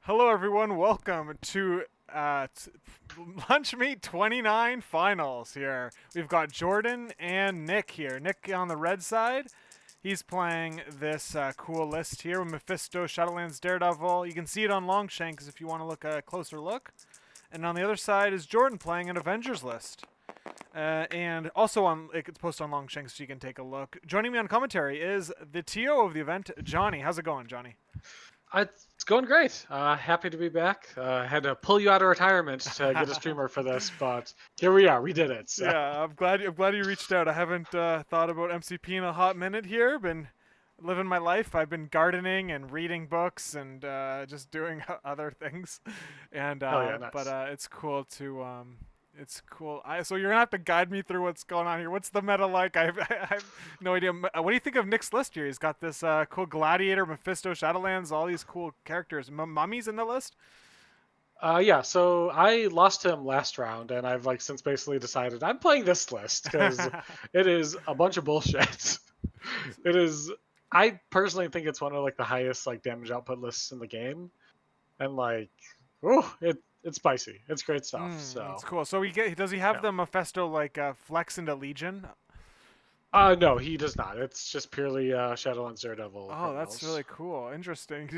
Hello, everyone. Welcome to Lunch Meet 29 finals here. We've got Jordan and Nick here. Nick on the red side. He's playing this cool list here with Mephisto, Shadowlands, Daredevil. You can see it on Longshanks if you want to look a closer look. And on the other side is Jordan playing an Avengers list. And also it's posted on Longshanks so you can take a look. Joining me on commentary is the TO of the event, Johnny. How's it going, Johnny? It's going great. Happy to be back. Had to pull you out of retirement to get a streamer for this, but here we are. We did it. So. Yeah, I'm glad you reached out. I haven't thought about MCP in a hot minute here. Been living my life. I've been gardening and reading books and just doing other things. And Hell yeah, but nice. it's cool to it's cool. So you're gonna have to guide me through what's going on here. What's the meta like? I have no idea. What do you think of Nick's list here? He's got this cool Gladiator, Mephisto, Shadowlands, all these cool characters. Mummies in the list. Yeah, so I lost him last round, and I've like since basically decided I'm playing this list because it is a bunch of bullshit. It is. I personally think it's one of like the highest like damage output lists in the game, and like, oh, it's spicy. It's great stuff. That's So cool. So does he have yeah. the Mephisto like flex into Legion? No, he does not. It's just purely Shadowlands Daredevil Oh, that's criminals. really cool. Interesting.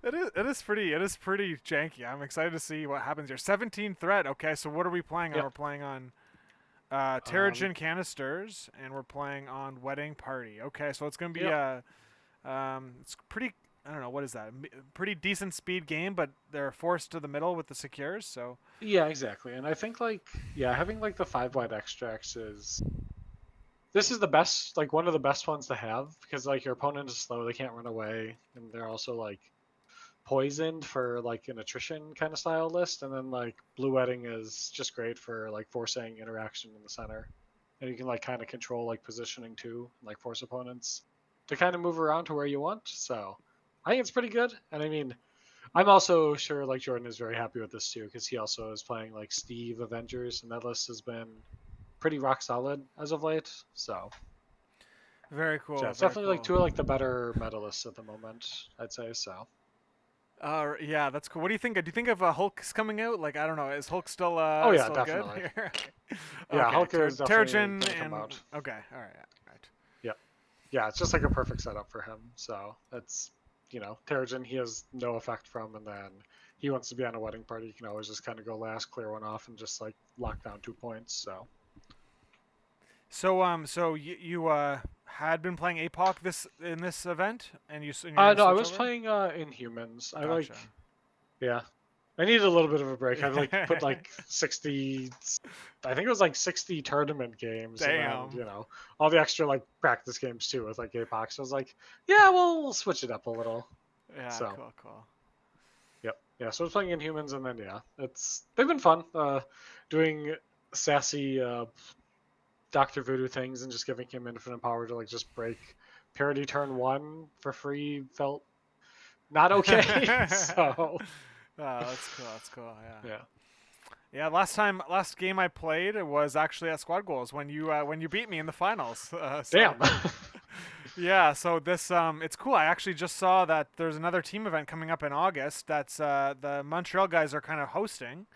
It is pretty janky. I'm excited to see what happens here. 17 threat. Okay, so what are we playing on? Yep. We're playing on Um, Terrigen canisters, and we're playing on Wedding Party. Okay, so it's gonna be yep. it's pretty. I don't know what is that. Pretty decent speed game, but they're forced to the middle with the secures. So Yeah, exactly. And I think like yeah, having like the five white extracts is this is the best like one of the best ones to have because like your opponent is slow, they can't run away, and they're also like poisoned for like an attrition kind of style list, and then like blue wedding is just great for like forcing interaction in the center. And you can like kind of control like positioning too, like force opponents to kind of move around to where you want. So I think it's pretty good. And I mean, I'm also sure like Jordan is very happy with this too because he also is playing like Steve Avengers, and that list has been pretty rock solid as of late. So very yeah, cool. it's Very definitely like cool. two of like the better medalists at the moment, I'd say. So Yeah, that's cool. What do you think? Do you think if Hulk's coming out? Like, I don't know. Is Hulk still oh yeah, still good definitely. here? Yeah, Okay, Hulk is definitely Terrigen gonna come and out. okay, all right, all right. Yeah, yeah, it's just like a perfect setup for him. So that's Terrigen he has no effect from, and then he wants to be on a wedding party. You can always just kind of go last, clear one off, and just like lock down 2 points. So So you had been playing APOC this event, and and you're gonna no, I switch was over? playing Inhumans. I like Gotcha. yeah, I needed a little bit of a break. I've like put like 60, I think it was like 60 tournament games, and then Damn. all the extra like practice games too with like Apex. So I was like, yeah, we'll switch it up a little. Yeah, So cool, cool. yep, yeah. So I was playing Inhumans, and then yeah, they've been fun. Doing sassy Doctor Voodoo things and just giving him infinite power to like just break parity turn one for free felt not okay. So Oh, that's cool. That's cool. Yeah. yeah, Yeah, last game I played was actually at Squad Goals when you beat me in the finals. So damn. yeah, so this it's cool. I actually just saw that there's another team event coming up in August. That's the Montreal guys are kind of hosting,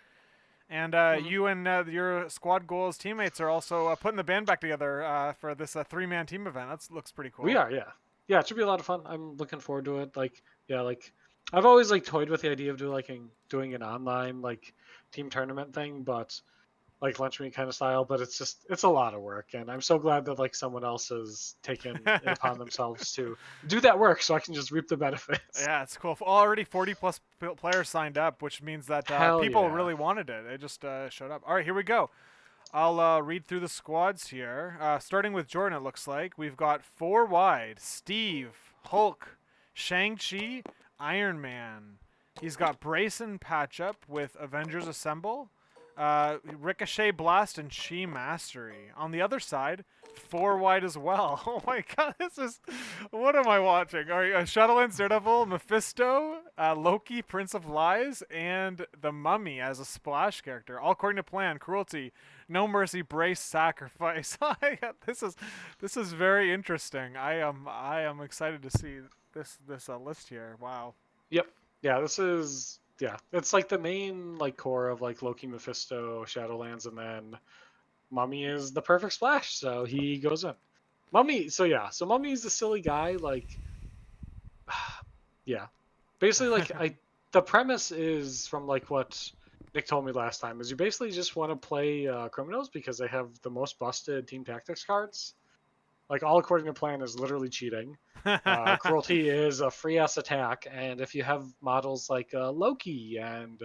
and Mhm. you and your Squad Goals teammates are also putting the band back together for this three-man team event. That looks pretty We cool. are, yeah. Yeah, it should be a lot of fun. I'm looking forward to it. Like, yeah, like I've always like toyed with the idea of doing an online like team tournament thing, but like lunch meet kind of style, but it's a lot of work, and I'm so glad that like someone else has taken it upon themselves to do that work so I can just reap the benefits. Yeah, it's cool. Already 40 plus players signed up, which means that Hell people yeah. really wanted it. They just showed up. All right, here we go. I'll read through the squads here. Starting with Jordan, it looks like. We've got four wide Steve, Hulk, Shang-Chi, Iron Man. He's got Brayson patch up with Avengers Assemble, Ricochet Blast, and Chi Mastery. On the other side, four wide as well. Oh my god, this is. What am I watching? All right, Shadowlands Daredevil, Mephisto, Loki, Prince of Lies, and the Mummy as a splash character. All according to plan. Cruelty, no mercy, brace, sacrifice. This is very interesting. I am excited to see this list here. Wow. Yep. Yeah, this is it's like the main like core of like Loki, Mephisto, Shadowlands, and then Mummy is the perfect splash, so he goes in. Mummy, so yeah, so Mummy is a silly guy, like yeah. Basically like the premise is from like what Nick told me last time is you basically just want to play criminals because they have the most busted team tactics cards. Like all according to plan is literally cheating. Cruelty is a free ass attack, and if you have models like Loki and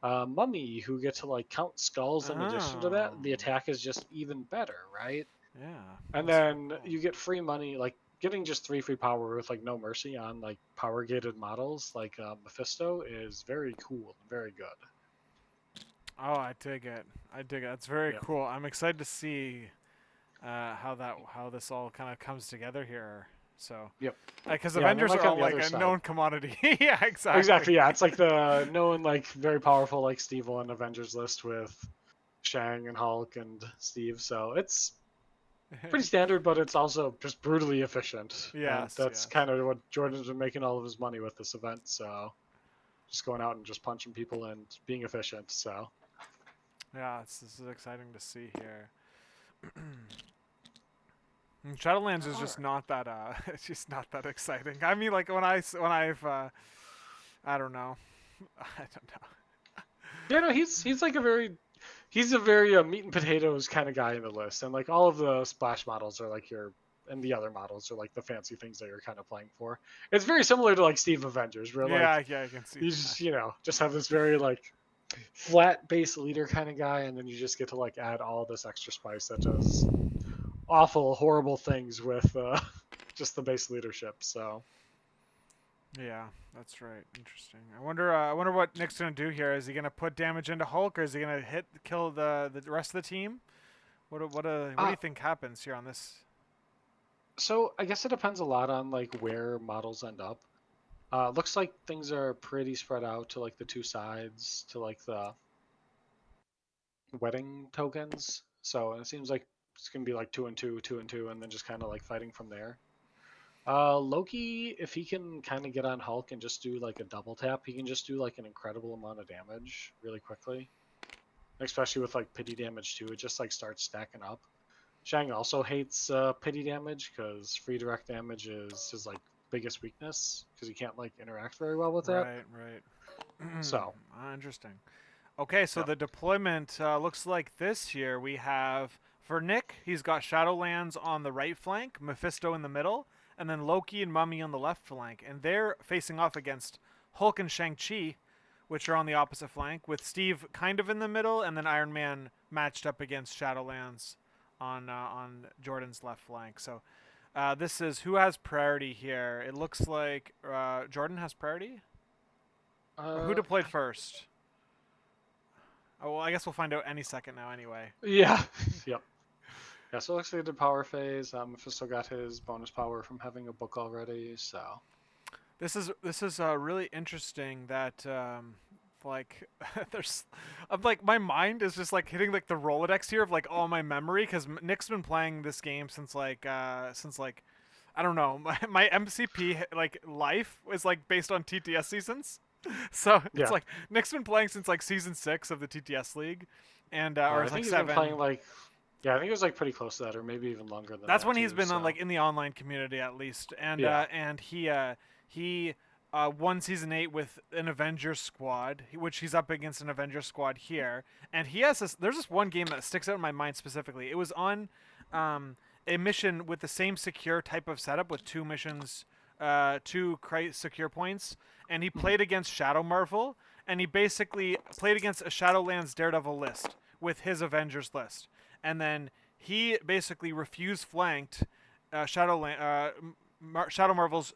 Mummy who get to like count skulls in addition to that, Oh, the attack is just even better, right? yeah, And that's very then cool. you get free money, like getting just three free power with like no mercy on like power gated models like Mephisto is very cool and very good. Oh, I dig it. I dig it. That's very Yep. cool. I'm excited to see how this all kind of comes together here. So, Yep. because Yeah, and then Avengers are like on all the like other a side. known commodity. Yeah, exactly. Exactly, yeah. It's like the known like very powerful like Steve One Avengers list with Shang and Hulk and Steve. So it's pretty standard, but it's also just brutally efficient. And Yes, that's yes. kind of what Jordan's been making all of his money with this event. So just going out and just punching people and being efficient. So Yeah, this is exciting to see here. And Shadowlands is all just right. not that it's just not that exciting. I mean, like when I've I don't know. I don't know. Yeah, no, he's like a very meat and potatoes kind of guy in the list, and like all of the splash models are like your and the other models are like the fancy things that you're kind of playing for. It's very similar to like Steve Avengers, where like Yeah, I can see you that. just just have this very like flat base leader kind of guy, and then you just get to like add all this extra spice that does awful, horrible things with just the base leadership. So Yeah, that's right. Interesting. I wonder what Nick's gonna do here. Is he gonna put damage into Hulk, or is he gonna kill the rest of the team? What do uh you think happens here on this? so I guess it depends a lot on like where models end up. Looks like things are pretty spread out to like the two sides to like the wedding tokens. So it seems like it's gonna be like two and two, two and two, and then just kind of like fighting from there. Loki, if he can kind of get on Hulk and just do like a double tap, he can just do like an incredible amount of damage really quickly. Especially with like pity damage too, it just like starts stacking up. Shang also hates pity damage because free direct damage is his like biggest weakness because he can't like interact very well with that. Right, right. So Interesting. Okay, so yeah. the deployment looks like this here. We have for Nick, he's got Shadowlands on the right flank, Mephisto in the middle, and then Loki and Mummy on the left flank, and they're facing off against Hulk and Shang-Chi, which are on the opposite flank, with Steve kind of in the middle, and then Iron Man matched up against Shadowlands on Jordan's left flank. So this is who has priority here. It looks like Jordan has priority, or who Uh, deployed first? Oh, well, I guess we'll find out any second now, anyway. yeah. Yep. Yeah, so it looks like they did power phase. Mephisto got his bonus power from having a book already, so. This is really interesting that like there's I'm like my mind is just like hitting like the Rolodex here of like all my memory because Nick's been playing this game since like I don't know my MCP like life is like based on TTS seasons. So it's Yeah. like Nick's been playing since like season 6 of the TTS league, and or I it's like think he's been 7. playing like, yeah, I think it was like pretty close to that, or maybe even longer than That's that when he's too. been on So like in the online community at least, yeah. and he won season 8 with an Avengers squad, which he's up against an Avengers squad here, and he has this. There's this one game that sticks out in my mind specifically. It was on a mission with the same secure type of setup with two missions, two secure points, and he Mhm. played against Shadow Marvel, and he basically played against a Shadowlands Daredevil list with his Avengers list, and then he basically refused flanked Shadow Marvel's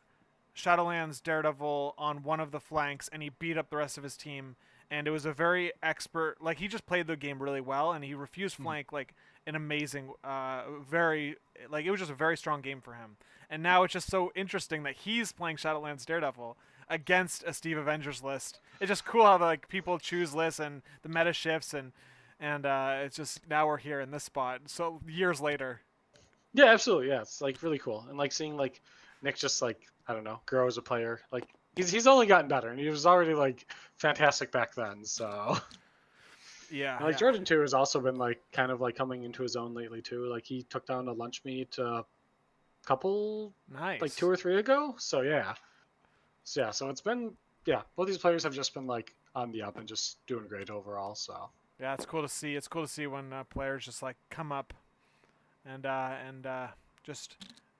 Shadowlands Daredevil on one of the flanks, and he beat up the rest of his team. And it was a very expert, like he just played the game really well, and he refused Mhm. flank like an amazing, very like it was just a very strong game for him. And now it's just so interesting that he's playing Shadowlands Daredevil against a Steve Avengers list. It's just cool how like people choose lists and the meta shifts and it's just now we're here in this spot. So years later. Yeah, absolutely. Yeah, it's like really cool, and like seeing like Nick just like I don't know grow as a player. Like He's only gotten better, and he was already like fantastic back then. So Yeah, and like yeah. Jordan 2 has also been like kind of like coming into his own lately too. Like he took down a lunch meat a couple like Nice. 2 or 3 ago. So yeah, so it's been both these players have just been like on the up and just doing great overall. So Yeah, it's cool to see. It's cool to see when players just like come up and just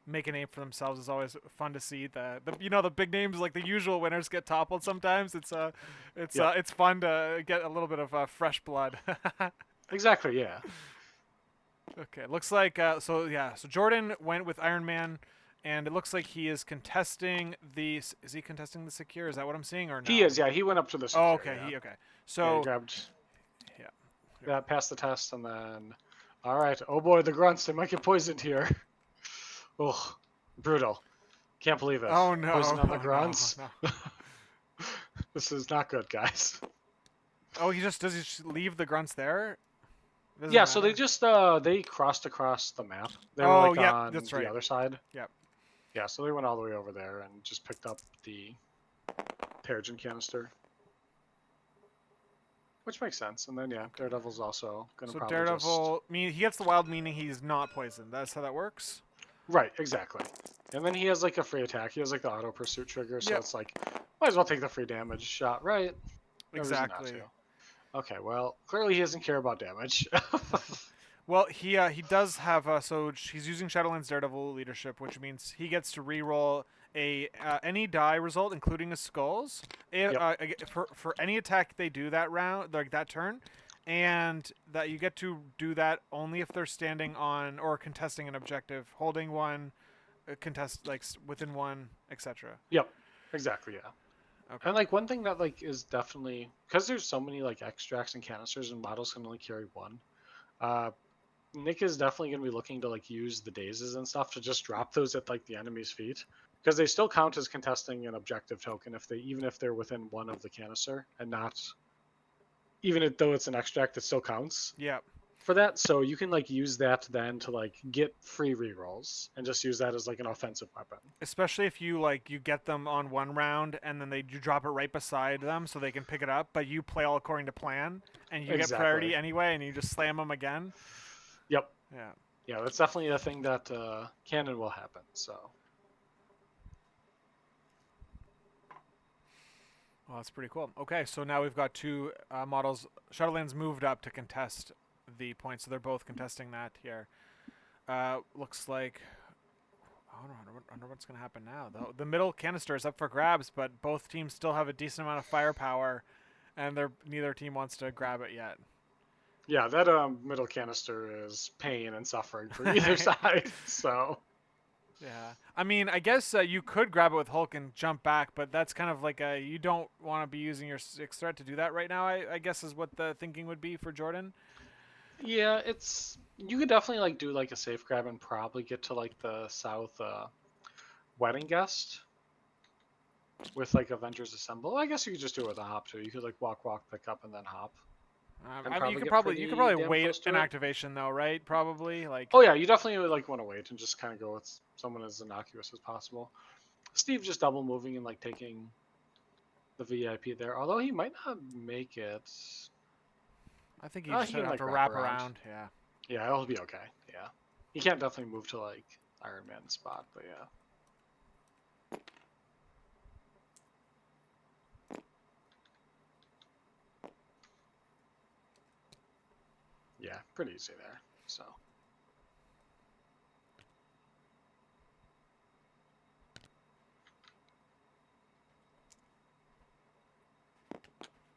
make a name for themselves. Is always fun to see. The big names like the usual winners get toppled sometimes. yep, It's fun to get a little bit of fresh blood. exactly, yeah. Okay, looks like so Jordan went with Iron Man, and it looks like he is contesting the. Is he contesting the secure? Is that what I'm seeing or He no? is, yeah. He went up to the Oh, secure, okay. yeah. Okay. Yeah, he So grabbed yeah. that, passed the test, and then all right. Oh boy, the grunts, they might get poisoned here. Oh, brutal. Can't believe it. Oh no! Poison on the Oh no! grunts. No! This is not good, guys. Oh, does he just leave the grunts there? It doesn't Yeah, so they matter. just they crossed across the map. They were Oh, like yep, on that's the right. other side. Yep. Yeah, so they went all the way over there and just picked up the Terrigen canister, which makes sense. And then yeah, Okay. Daredevil's also gonna So probably just Daredevil, he gets the wild, meaning he's not poisoned. That's how that works. right, exactly. And then he has like a free attack. He has like the auto pursuit trigger, so Yep. it's like might as well take the free damage shot, right? No reason not to. Exactly. Okay, well clearly he doesn't care about damage. Well, he does have so he's using Shadowlands Daredevil leadership, which means he gets to reroll a any die result, including his skulls, Yep, for any attack they do that round, like that turn, and that you get to do that only if they're standing on or contesting an objective, holding one, contest like within one, etc. yep, exactly, yeah. Okay. And like one thing that like is definitely because there's so many like extracts and canisters and models can only carry one. Uh, Nick is definitely going to be looking to like use the dazes and stuff to just drop those at like the enemy's feet because they still count as contesting an objective token if they even if they're within one of the canister and not though it's an extract it still counts Yep. for that. So you can like use that then to like get free rerolls and just use that as like an offensive weapon. Especially if you get them on one round and then you drop it right beside them so they can pick it up, but you play all according to plan and you get Exactly. priority anyway and you just slam them again. Yep. Yeah. Yeah, that's definitely a thing that canon will happen. So Well, that's pretty cool. Okay, so now we've got two models. Shadowlands moved up to contest the points, so they're both contesting that here. Looks like I don't know. I wonder what's going to happen now. The middle canister is up for grabs, but both teams still have a decent amount of firepower, and neither team wants to grab it yet. yeah, that middle canister is pain and suffering for either side. So Yeah, I mean, I guess you could grab it with Hulk and jump back, but that's kind of like you don't want to be using your sixth threat to do that right now. I guess is what the thinking would be for Jordan. yeah, it's you could definitely like do like a safe grab and probably get to like the south wedding guest with like Avengers Assemble. I guess you could just do it with a hop too. You could like walk, pick up, and then hop, and I mean, probably get you could pretty probably damn wait close an to it. activation though, right? Probably like Oh yeah, you definitely would like want to wait and just kind of go with someone as innocuous as possible. Steve just double moving and like taking the VIP there, although he might not make it. I think you just He can have like to wrap wrap around. around. Yeah. Yeah, it'll be okay. Yeah, he can't definitely move to like Iron Man spot, but yeah. Yeah, pretty easy there. So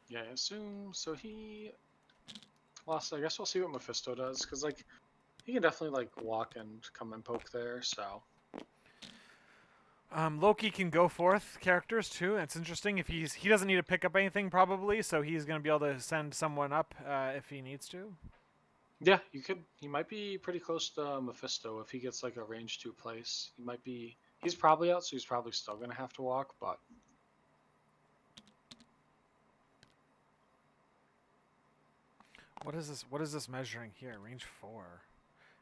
yeah, I assume so. He well, so I guess we'll see what Mephisto does because like he can definitely like walk and come and poke there. So Loki can go forth characters too. It's interesting if he doesn't need to pick up anything probably, so he's gonna be able to send someone up if he needs to. yeah, you could. He might be pretty close to Mephisto if he gets like a range 2 place. He might be. He's probably out, so he's probably still gonna have to walk. But What is this? What is this measuring here? Range 4.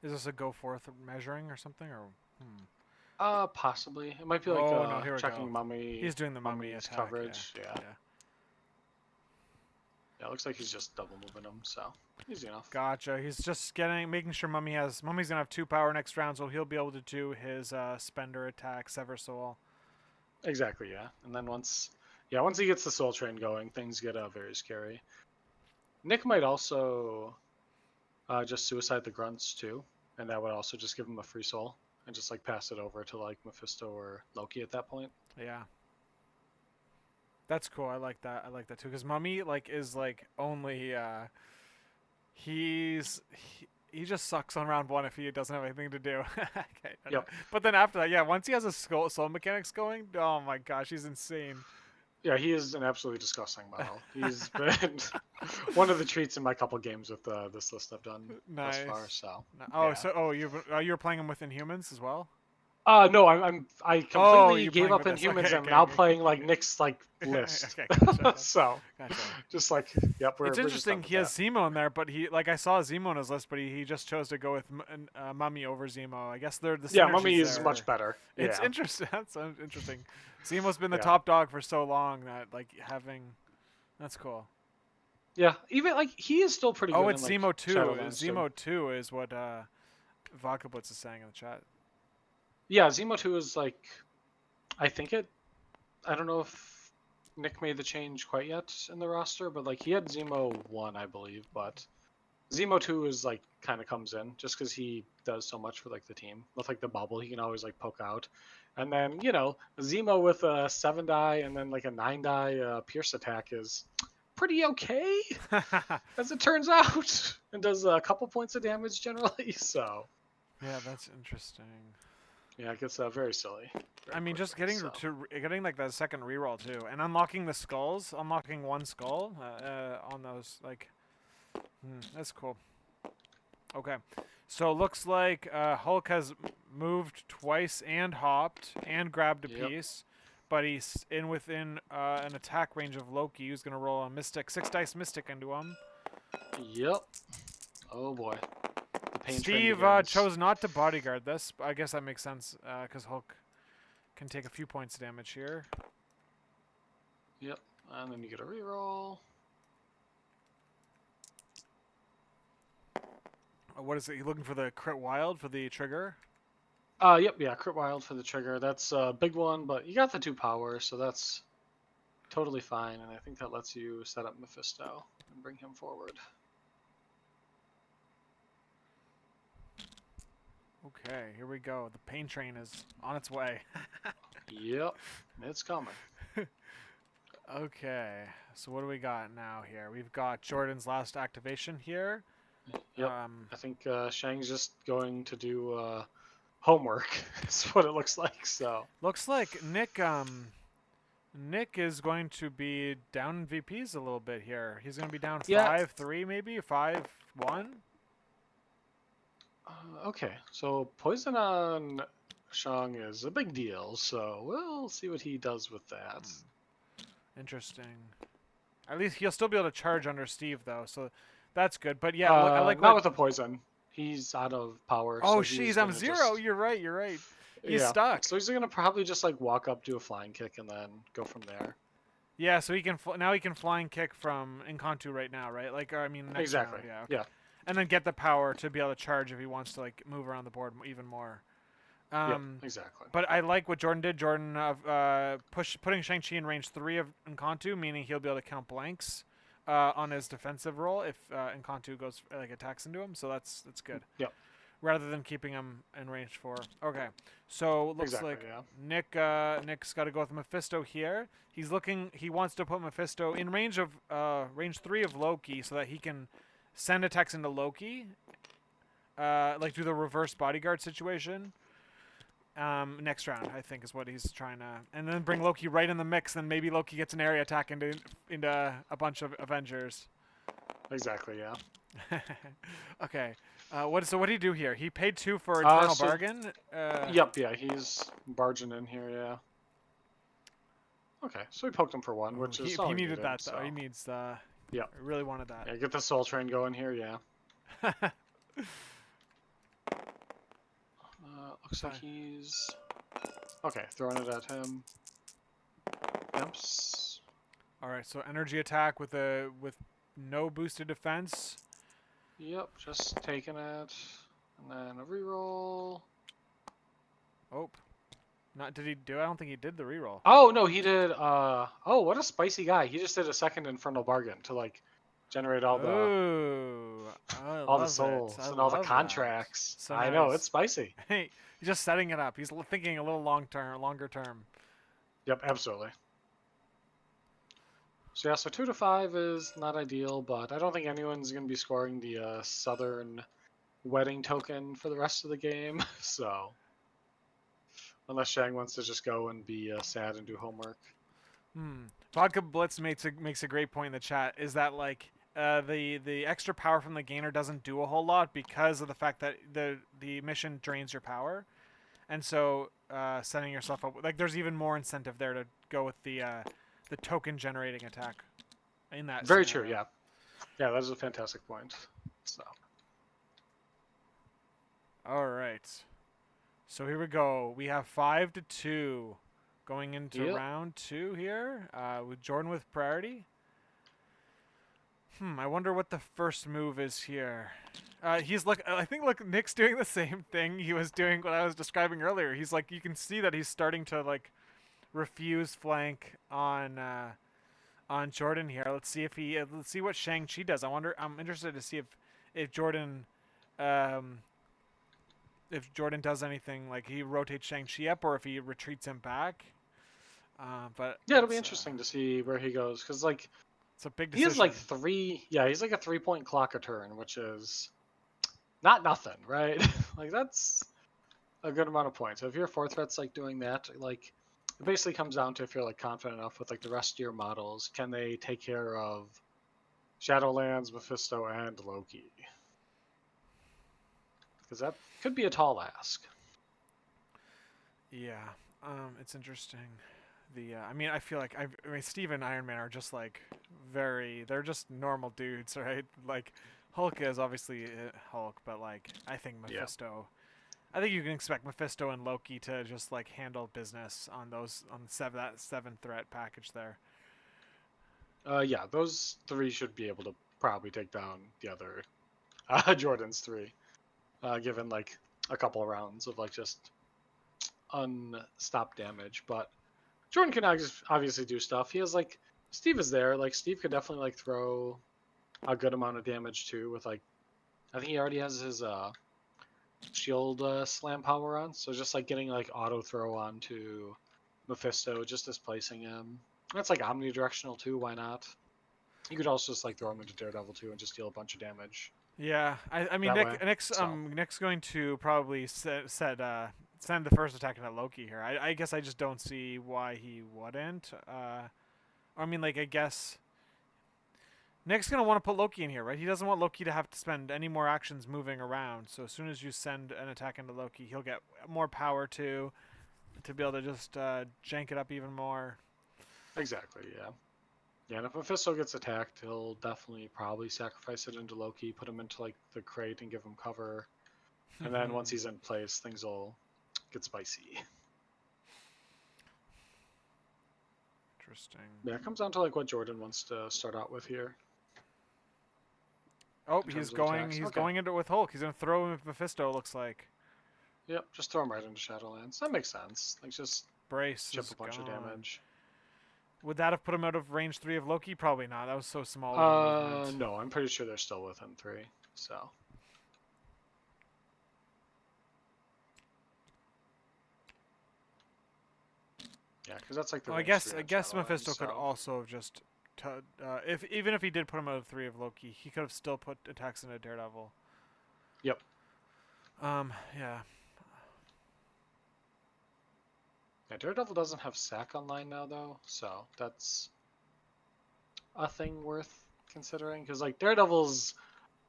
Is this a go forth measuring or something or? Hmm. Possibly. It might be like Oh no, here we go. checking He's doing the mummy mummy's attack. coverage. Yeah. Yeah. Yeah. Yeah, it looks like he's just double moving him, so easy enough. Gotcha. He's just making sure Mummy's gonna have 2 power next round, so he'll be able to do his spender attack, Sever Soul. Exactly, yeah. And then once he gets the soul train going, things get very scary. Nick might also just suicide the grunts too, and that would also just give him a free soul and just like pass it over to like Mephisto or Loki at that point. Yeah. That's cool. I like that. I like that too. Because Mummy like is like only he just sucks on round 1 if he doesn't have anything to do. Okay. Yep. But then after that, yeah, once he has a soul mechanics going, oh my gosh, he's insane. Yeah, he is an absolutely disgusting model. He's been one of the treats in my couple games with this list I've done Nice. thus far. So. Oh, Yeah. so you're playing him with Inhumans as well? No, I completely you're gave playing up with this. Inhumans Okay, and I'm okay, now okay. playing like Nick's like list. Okay, gotcha. So Gotcha. just like yep, It's we're interesting. just He has Zemo in there, but he like I saw Zemo on his list, but he just chose to go with Mummy over Zemo. I guess they're the yeah, synergies Mummy is there. much better. It's Yeah. interesting. That's interesting. Zemo's been the Yeah. top dog for so long that like having that's cool. Yeah, even like he is still pretty good. Oh, it's in, like, Zemo 2. Shadowlands, too. Zemo 2 is what Vodka Blitz is saying in the chat. Yeah, Zemo 2 is like I think I don't know if Nick made the change quite yet in the roster, but like he had Zemo 1, I believe, but Zemo 2 is like kind of comes in just because he does so much for like the team with like the bubble. He can always like poke out, and then Zemo with a 7 die and then like a 9 die pierce attack is pretty okay as it turns out, and does a couple points of damage generally. So Yeah, that's interesting. yeah, it gets very silly. I mean, just quickly, getting so. getting like that second reroll too, and unlocking the skulls, unlocking 1 skull on those like, that's cool. Okay, so looks like Hulk has moved twice and hopped and grabbed a Yep. piece, but he's within an attack range of Loki, who's gonna roll a Mystic 6 dice Mystic into him. Yep. Oh boy. The pain train Steve begins. chose not to bodyguard this, but I guess that makes sense because Hulk can take a few points of damage here. Yep. And then you get a reroll. What is it? You looking for the crit wild for the trigger? Yep, yeah, crit wild for the trigger. That's a big one, but you got the 2 power, so that's totally fine. And I think that lets you set up Mephisto and bring him forward. Okay, here we go. The pain train is on its way. Yep, it's coming. Okay, so what do we got now here? We've got Jordan's last activation here. Yep. I think Shang's just going to do homework. Is what it looks like. So Looks like Nick is going to be down in VPs a little bit here. He's going to be down 5-3 maybe 5-1. Okay, so poison on Shang is a big deal. So we'll see what he does with that. Interesting. At least he'll still be able to charge under Steve though, so that's good. But yeah, I like not with the poison. He's out of power. Oh, so jeez, I'm 0. You're right. You're right. He's stuck. So he's gonna probably just like walk up, do a flying kick, and then go from there. Yeah, so he can now he can flying kick from Incontu right now, right? Like, I mean, next Exactly. round, yeah. Okay. Yeah. And then get the power to be able to charge if he wants to like move around the board even more. Yep, exactly. But I like what Jordan did. Jordan putting Shang-Chi in range 3 of Incontu, meaning he'll be able to count blanks on his defensive roll if Incontu goes like attacks into him. So that's good. Yep. Rather than keeping him in range 4. Okay. So looks like Nick's got to go with Mephisto here. He wants to put Mephisto in range of range 3 of Loki so that he can send attacks into Loki. Like do the reverse bodyguard situation. Next round, I think, is what he's trying to, and then bring Loki right in the mix. Then maybe Loki gets an area attack into a bunch of Avengers. Exactly. Yeah. Okay. So what did he do here? He paid 2 for Eternal Bargain. Yep. Yeah. He's barging in here. Yeah. Okay. So we poked him for 1, which is he needed that so. though. He needs. Yeah. Really wanted that. Yeah. Get the soul train going here. Yeah. Looks like he's Okay, throwing it at him. Imps. All right, so energy attack with no boosted defense. Yep, just taking it. And then a reroll. Oh, not did he do? I don't think he did the reroll. Oh no, he did oh, what a spicy guy. He just did a second infernal bargain to like generate Oh, I all the love it. I souls and all the love that. contracts. So I know, it's nice. spicy. Hey, he's just setting it up. He's thinking a little longer term. Yep, absolutely. So yeah, so 2 to 5 is not ideal, but I don't think anyone's going to be scoring the Southern wedding token for the rest of the game. So unless Shang wants to just go and be sad and do homework. Vodka Blitz makes a great point in the chat. Is that like the extra power from the gainer doesn't do a whole lot because of the fact that the mission drains your power, and so setting yourself up like there's even more incentive there to go with the token generating attack in that Very true, scenario. yeah. Yeah, that is a fantastic point. So All right. So here we go. We have 5-2 going into yep. round 2 here with Jordan with priority. I wonder what the first move is here. I think Nick's doing the same thing he was doing what I was describing earlier. He's like, you can see that he's starting to like refuse flank on Jordan here. Let's see what Shang-Chi does. I'm interested to see if Jordan um if Jordan does anything like he rotates Shang-Chi up or if he retreats him back. But Yeah, it'll be interesting to see where he goes because like it's a big he has decision. like he's like a 3-point clock a turn, which is not nothing, right? Like that's a good amount of points. So if your four threat's like doing that, like it basically comes down to if you're like confident enough with like the rest of your models, can they take care of Shadowlands, Mephisto, and Loki? Because that could be a tall ask. Yeah, it's interesting. I mean, I feel like I mean, Steve and Iron Man are just like they're just normal dudes, right? Like Hulk is obviously Hulk, but like I think Yeah. Mephisto. I think you can expect Mephisto and Loki to just like handle business on that seven threat package there. Yeah, those three should be able to probably take down the other Jordan's three, given like a couple of rounds of like just unstopped damage. But Jordan can obviously do stuff. He has like Steve is there. Like Steve could definitely like throw a good amount of damage too. With like I think he already has his shield slam power on, so just like getting like auto throw onto Mephisto, just displacing him. That's like omnidirectional too. Why not? You could also just like throw him into Daredevil too and just deal a bunch of damage Yeah, I mean that way. So Nick's going to probably send the first attack into Loki here. I guess I just don't see why he wouldn't. I mean, like I guess Nick's gonna want to put Loki in here, right? He doesn't want Loki to have to spend any more actions moving around. So as soon as you send an attack into Loki, he'll get more power to be able to just jank it up even more. exactly, yeah. Yeah, and if Mephisto gets attacked, he'll definitely probably sacrifice it into Loki, put him into like the crate and give him cover. And then once he's in place, things will get spicy. Interesting. Yeah, it comes down to like what Jordan wants to start out with here Oh, in terms of attacks. he's Okay. going into it with Hulk. He's gonna throw him with Mephisto. It looks like Yep, just throw him right into Shadowlands. That makes sense. Like just Brace chip is a bunch of gone. damage. Would that have put him out of range 3 of Loki? Probably not. That was so small of a movement. No, I'm pretty sure they're still within 3. So yeah, because that's like the Oh, range 3 I on guess Shadowlands. Mephisto could So also have just if even if he did put him out of 3 of Loki, he could have still put attacks into Daredevil. yep. Yeah. Yeah, Daredevil doesn't have Sack online now though, so that's a thing worth considering. Because like Daredevil's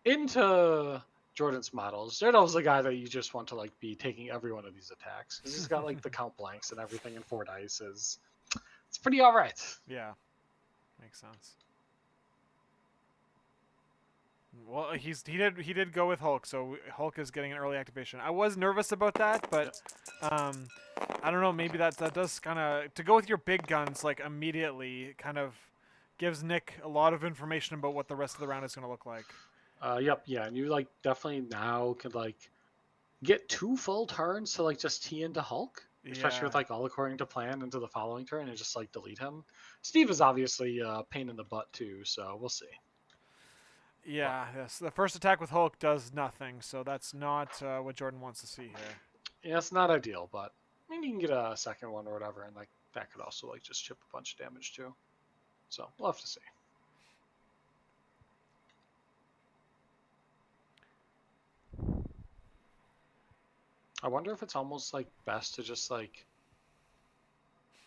into Jordan's models. Daredevil's the guy that you just want to like be taking every one of these attacks because he's got like the count blanks and everything, and 4 dice is it's pretty all right. Yeah. Makes sense. Well, he did go with Hulk, so Hulk is getting an early activation. I was nervous about that, but um, I don't know. Maybe that does kind of to go with your big guns like immediately kind of gives Nick a lot of information about what the rest of the round is going to look like. Yep, yeah, and you like definitely now could like get 2 full turns to like just tee into Hulk, especially Yeah, with like all according to plan into the following turn and just like delete him. Steve is obviously a pain in the butt too, so we'll see. But yeah. Yes, the first attack with Hulk does nothing, so that's not what Jordan wants to see here. yeah, it's not ideal, but I mean you can get a second one or whatever, and like that could also like just chip a bunch of damage too. So we'll have to see. I wonder if it's almost like best to just like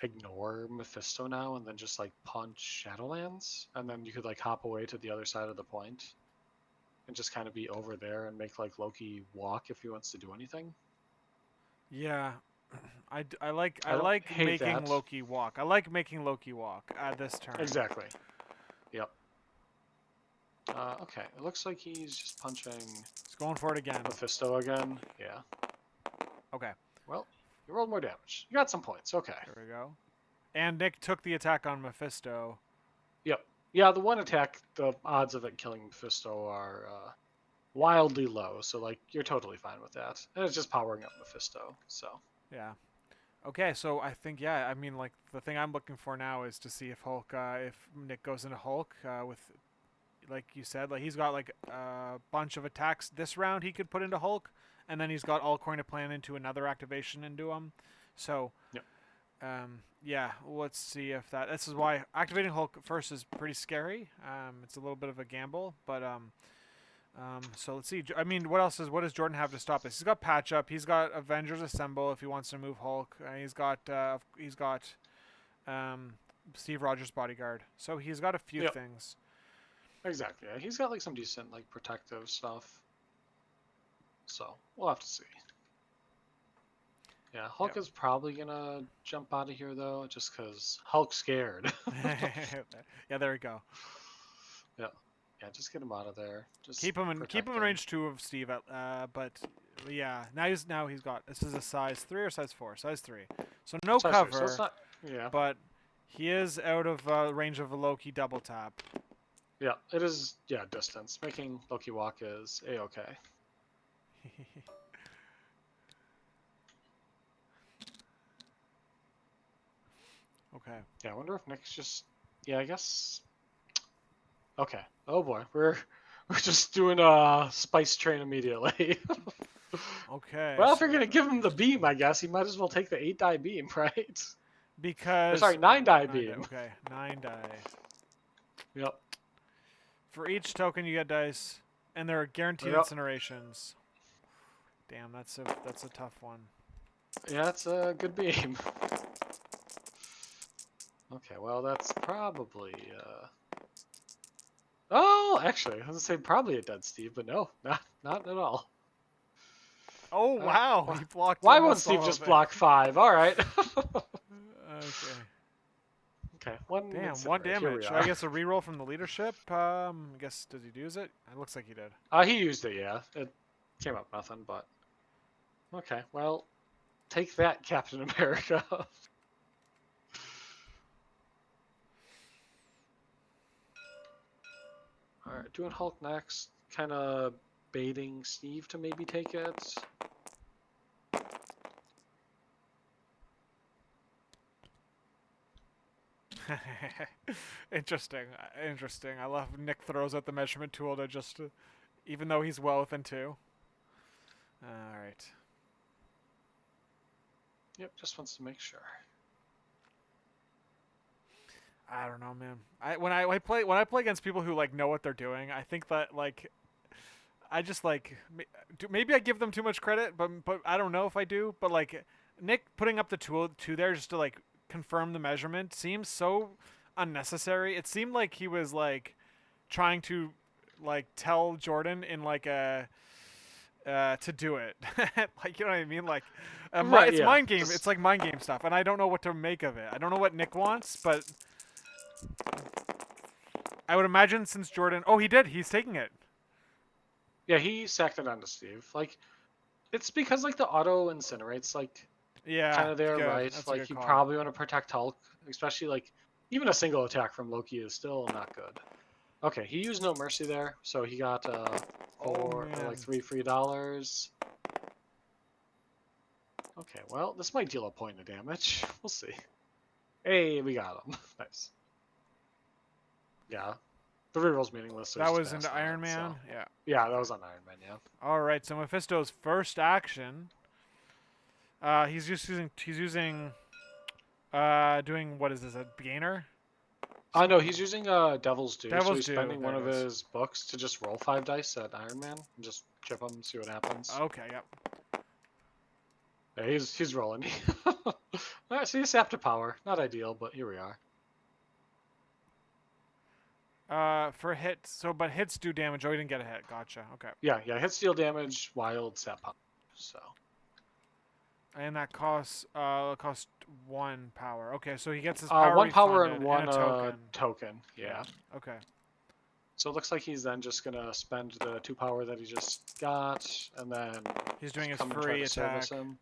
ignore Mephisto now and then just like punch Shadowlands, and then you could like hop away to the other side of the point and just kind of be over there and make like Loki walk if he wants to do anything. Yeah, I I don't like hate making that. Loki walk. I like making Loki walk at this turn. Exactly. Yep. Okay. It looks like he's just punching He's going for it again. Mephisto again. Yeah. Okay, Well, you rolled more damage. You got some points. Okay. there we go. And Nick took the attack on Mephisto. Yep. Yeah, the one attack, the odds of it killing Mephisto are wildly low, so like you're totally fine with that. And it's just powering up Mephisto. So Yeah. Okay, so I think yeah, I mean like the thing I'm looking for now is to see if Hulk, if Nick goes into Hulk with, like you said, like he's got like a bunch of attacks this round he could put into Hulk, and then he's got all according to plan into another activation into him. So yep. yeah, let's see if that. This is why activating Hulk first is pretty scary. It's a little bit of a gamble, but so let's see. I mean, what does Jordan have to stop this? He's got patch up. He's got Avengers Assemble if he wants to move Hulk. He's got Steve Rogers Bodyguard. So he's got a few Yep. things. Exactly. Yeah, he's got like some decent like protective stuff. So we'll have to see. Yeah, Hulk Yep. is probably gonna jump out of here though, just because Hulk's scared. Yeah, there we go. Yeah, yeah, just get him out of there. Just Keep protect him in him. range 2 of Steve. But yeah, now he's got. This is a size 3 or size 4? Size 3. So no Size 3, so it's cover, not. Yeah, but he is out of range of a Loki double tap. yeah, it is. Yeah, distance. Making Loki walk is a-okay. Okay. Yeah, I wonder if Nick's just. Yeah, I guess. Okay. Oh boy, we're just doing a spice train immediately. Okay. Well, if So you're gonna give him the beam, I guess you might as well take the 8-die beam, right? Or because sorry, 9-die 9 die. beam. Okay, 9 die. Yep. For each token you get dice, and there are guaranteed Yep. incinerations. Damn, that's a tough one. Yeah, that's a good beam. Okay, well that's probably Oh, actually, I was gonna say probably a dead Steve, but no, not at all. Oh wow, Why he blocked why won't almost Steve all of just it. block 5? All right. Okay. Okay, one Damn, 1 incinerate. Here we damage. I are. guess a reroll from the leadership. I guess does he use it? It looks like he did. He used it, yeah. It came up nothing, but okay. Well, take that, Captain America. All right, doing Hulk next. Kind of baiting Steve to maybe take it. Interesting. Interesting. I love Nick throws out the measurement tool to just, even though he's well within 2. All right. Yep, just wants to make sure. I don't know, man. When I play against people who like know what they're doing, I think that like I just like maybe I give them too much credit, but I don't know if I do. But like Nick putting up the tool to there just to like confirm the measurement seems so unnecessary. It seemed like he was like trying to like tell Jordan in like a to do it. Like you know what I mean? Like Right, it's yeah. mind game. Just, It's like mind game stuff, and I don't know what to make of it. I don't know what Nick wants, but I would imagine since Jordan. Oh, he did. He's taking it. Yeah, he sacked it onto Steve. Like, it's because like the auto incinerates like Yeah, kind of there, good. right? That's a Like good you call. probably want to protect Hulk, especially like even a single attack from Loki is still not good. Okay, he used no mercy there, so he got Oh four or man. like $3 free. Okay, well this might deal a point of damage. We'll see. Hey, we got him. Nice. Yeah, the reroll's meaningless, so That he's just was into passed Iron that. Man. So Yeah. yeah, that Okay. was on Iron Man. Yeah. All right. So Mephisto's first action. He's using doing what is this, a gainer? No, he's using Devil's Due, so Devil's he's Due. spending There one of it is. his books to just roll 5 dice at Iron Man and just chip him, see what happens. Okay, yep. Yeah, he's rolling. Alright, so he's sapped to power. Not ideal, but here we are. For hits, so but hits do damage. Oh, he didn't get a hit. Gotcha. Okay. Yeah, hit steal damage, wild, sap power. So And that cost 1 power. Okay, so he gets his power 1 power and refunded and a one token. token. Yeah. Yeah. Okay. So it looks like he's then just gonna spend the 2 power that he just got, and then He's doing just his come and try free to service attack. him.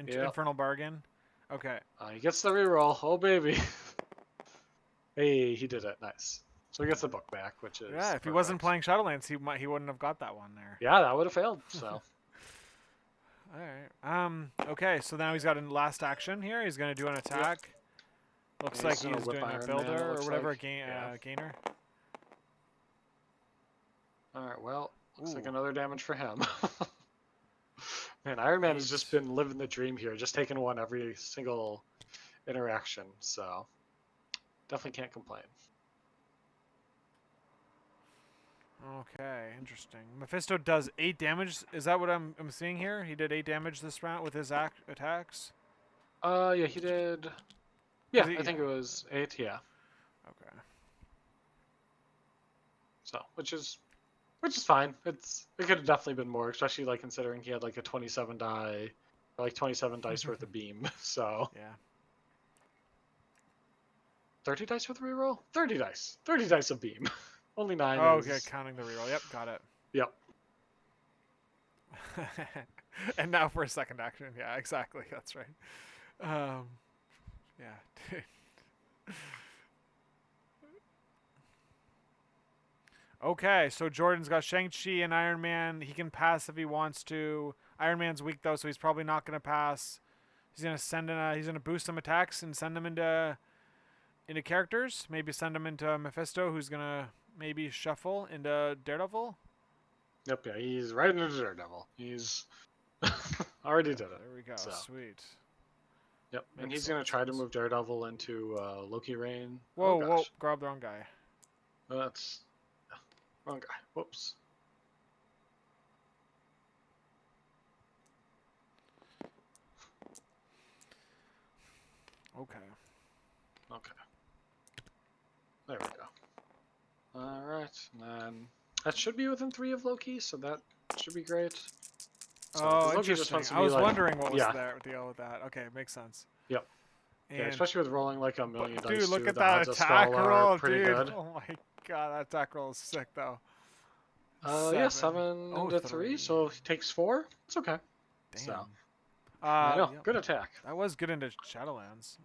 Yep. Infernal Bargain. Okay. He gets the reroll. Oh baby. Hey, he did it. Nice. So he gets the book back, which Yeah, is if he wasn't perfect. playing Shadowlands, he wouldn't have got that one there. Yeah, that would have failed. So All right. Okay, so now he's got a last action here. He's gonna do an yep, attack. Looks and like he's gonna he's whip doing a Iron Man. It builder or looks whatever, like. Yeah. gainer. All right. Well, looks like Ooh, another damage for him. Man, Iron Man has 8. just been living the dream here, just taking one every single interaction. So definitely can't complain. Okay, interesting. Mephisto does 8 damage. Is that what I'm seeing here? He did 8 damage this round with his attacks. Yeah, he did. Cause Yeah, I think it yeah. was 8. Yeah. Okay. So which is fine. It could have definitely been more, especially like considering he had like a 27 die, or like 27 dice worth of beam. So Yeah. 30 dice for the reroll? 30 dice. 30 dice of beam. Only 9 Oh, okay, is. counting the reroll. Yep, got it. Yep. And now for a second action. Yeah, exactly. That's right. Um, yeah. Okay, so Jordan's got Shang-Chi and Iron Man. He can pass if he wants to. Iron Man's weak though, so he's probably not going to pass. He's gonna boost some attacks and send them into characters. Maybe send them into Mephisto, who's gonna maybe shuffle into Daredevil. Yep, yeah, he's right into Daredevil. He's already Okay, did it. there we go. So, Sweet. yep. And Makes he's a lot going of to try to sense. move Daredevil into Loki Reign. Oh, Whoa, whoa! gosh. Grab the wrong guy. That's wrong guy. Whoops. Okay. Okay. There we go. All right. And then that should be within 3 of Loki, so that should be great. So, Oh, because Loki just interesting. wants to I be was like, wondering what was yeah, the deal with that. Okay, makes sense. yep. Yeah, And especially with rolling like a million but dude, dice look too, at the that odds of skull attack are roll, pretty dude. good. Oh my god, that attack roll is sick though. Yeah, 7. 7 Oh, into 3, 3. so he takes 4. It's okay. So, Damn. I know, Yep. good attack. That was good into Shadowlands.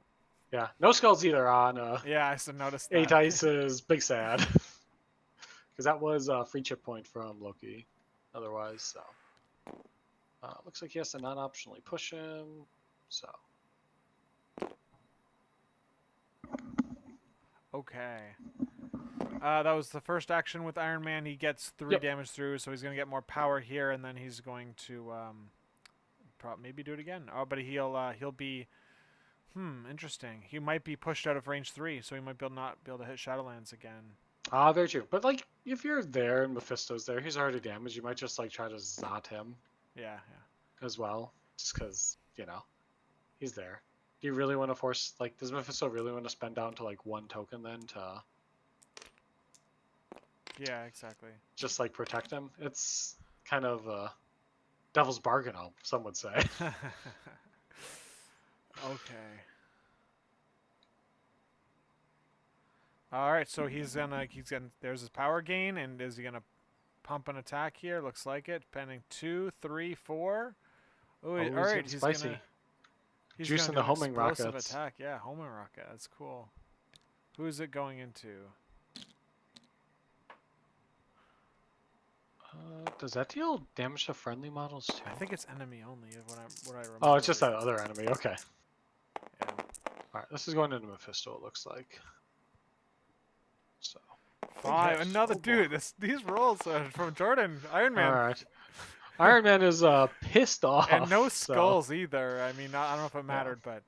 Yeah, no skulls either on Yeah, I still noticed 8 that. dice is big sad. Because that was a free chip point from Loki otherwise, so. Looks like he has to non-optionally push him, so. Okay. That was the first action with Iron Man. He gets 3 Yep. damage through, so he's gonna get more power here, and then he's going to maybe do it again. Oh, but he'll be interesting. He might be pushed out of range 3, so he might not be able to hit Shadowlands again. Very true. But, like, if you're there and Mephisto's there, he's already damaged, you might just, like, try to zot him Yeah, as well. Just because, he's there. Do you really want to force, like, does Mephisto really want to spend down to, like, 1 token then to yeah, exactly. just, like, protect him? It's kind of a devil's bargain, some would say. Okay. All right, so he's gonna there's his power gain, and is he gonna pump an attack here. Looks like it. Pending 2, 3, 4. Oh, Oh, all he's right. getting He's spicy. gonna. He's Juicing gonna do the an homing explosive rockets. attack. Yeah, homing rocket. That's cool. Who's it going into? Does that deal damage to friendly models too? I think it's enemy only. What I remember. Oh, it's just that other enemy. Okay. Yeah. All right, this is going into Mephisto. It looks like. So. 5. Yes. Another Oh, boy. dude. These rolls are from Jordan. Iron All Man. right. Iron Man is pissed off. And no So. skulls either. I mean, I don't know if it Yeah. mattered, but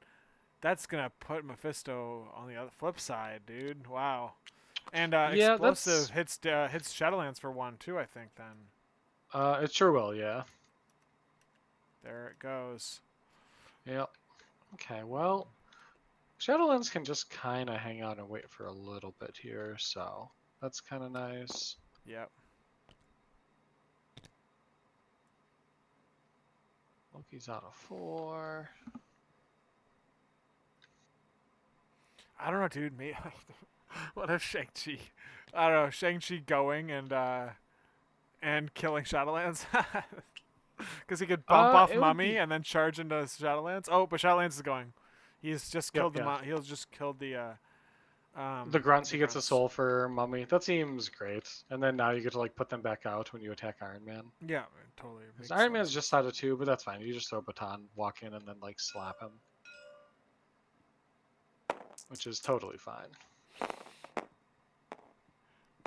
that's gonna put Mephisto on the other flip side, dude. Wow. And Yeah, explosive hits Shadowlands for 1 too. I think then. It sure will. Yeah. There it goes. Yep. Okay. Well, Shadowlands can just kind of hang out and wait for a little bit here, so that's kind of nice. Yep. Loki's out of 4. I don't know, dude. Me. What if Shang-Chi? I don't know. Shang-Chi going and killing Shadowlands. Because he could bump off It would Mummy be. and then charge into Shadowlands. Oh, but Shadowlands is going. He's just Yep, killed the. yeah. He's just killed the. The grunts, the he gets a grunts. soul for Mummy. That seems great. And then now you get to like put them back out when you attack Iron Man. Yeah, it totally. Makes Iron sense. Man's just out of 2, but that's fine. You just throw a baton, walk in, and then like slap him, which is totally fine.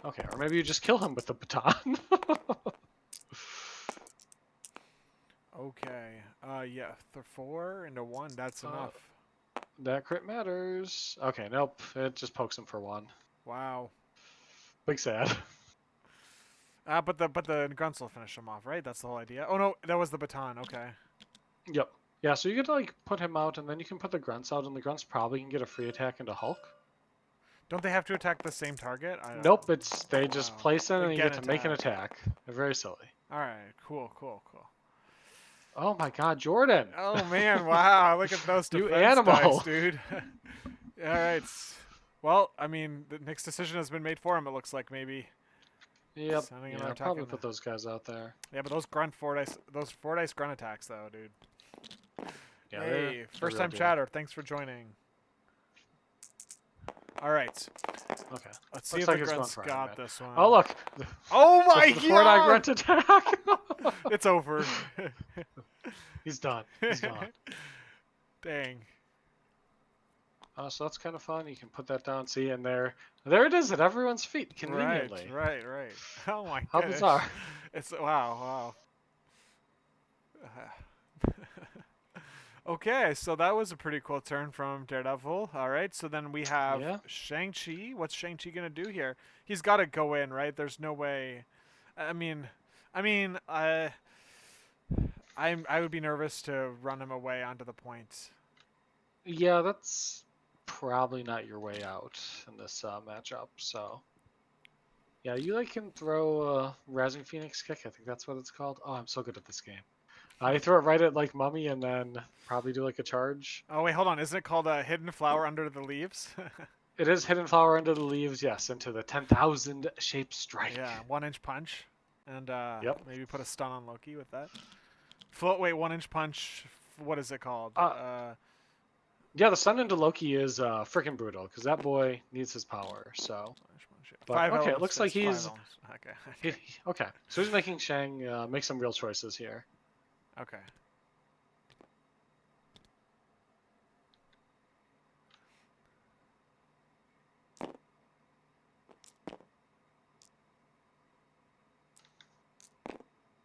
Okay, or maybe you just kill him with the baton. Okay. Yeah. 4 into 1. That's enough. That crit matters. Okay, nope. It just pokes him for 1. Wow. Big sad. But the grunts will finish him off, right? That's the whole idea. Oh no, that was the baton. Okay. Yep. Yeah, so you get to like put him out, and then you can put the grunts out, and the grunts probably can get a free attack into Hulk. Don't they have to attack the same target? Nope, it's they just Oh. place it, They and you get get an to make an attack. attack. They're very silly. All right. Cool. Cool. Cool. Oh my God, Jordan! Oh man! Wow! Look at those You defense animal! dice, dude. All right. Well, I mean, the next decision has been made for him. It looks like maybe. Yep. Sending Yeah, another I'll attack probably in put there. those guys out there. Yeah, but those 4 dice grunt attacks, though, dude. Yeah, Hey, they're first real time deal. chatter. Thanks for joining. All right. Okay. Let's see Looks if like the it's going grunts for Iron got Man. this one. Oh look! Oh my The 4-die god! grunt attack. It's over. He's done. He's gone. Dang. So that's kind of fun. You can put that down. See, and there it is at everyone's feet conveniently. Right. Oh my How goodness. bizarre. It's wow. Okay, so that was a pretty cool turn from Daredevil. All right, so then we have Yeah. Shang-Chi. What's Shang-Chi gonna do here? He's got to go in, right? There's no way. I mean, I would be nervous to run him away onto the point. Yeah, that's probably not your way out in this matchup. So, yeah, you like can throw a Rising Phoenix kick. I think that's what it's called. Oh, I'm so good at this game. You throw it right at like Mummy, and then probably do like a charge. Oh wait, hold on. Isn't it called a hidden flower under the leaves? It is hidden flower under the leaves. Yes, into the 10,000 shape strike. Yeah, 1-inch punch, and Yep. maybe put a stun on Loki with that. Float. Wait, 1-inch punch. What is it called? Yeah, the stun into Loki is freaking brutal because that boy needs his power. So, but, Five okay, it elements, looks like five he's elements. Okay. okay. So he's making Shang make some real choices here. Okay.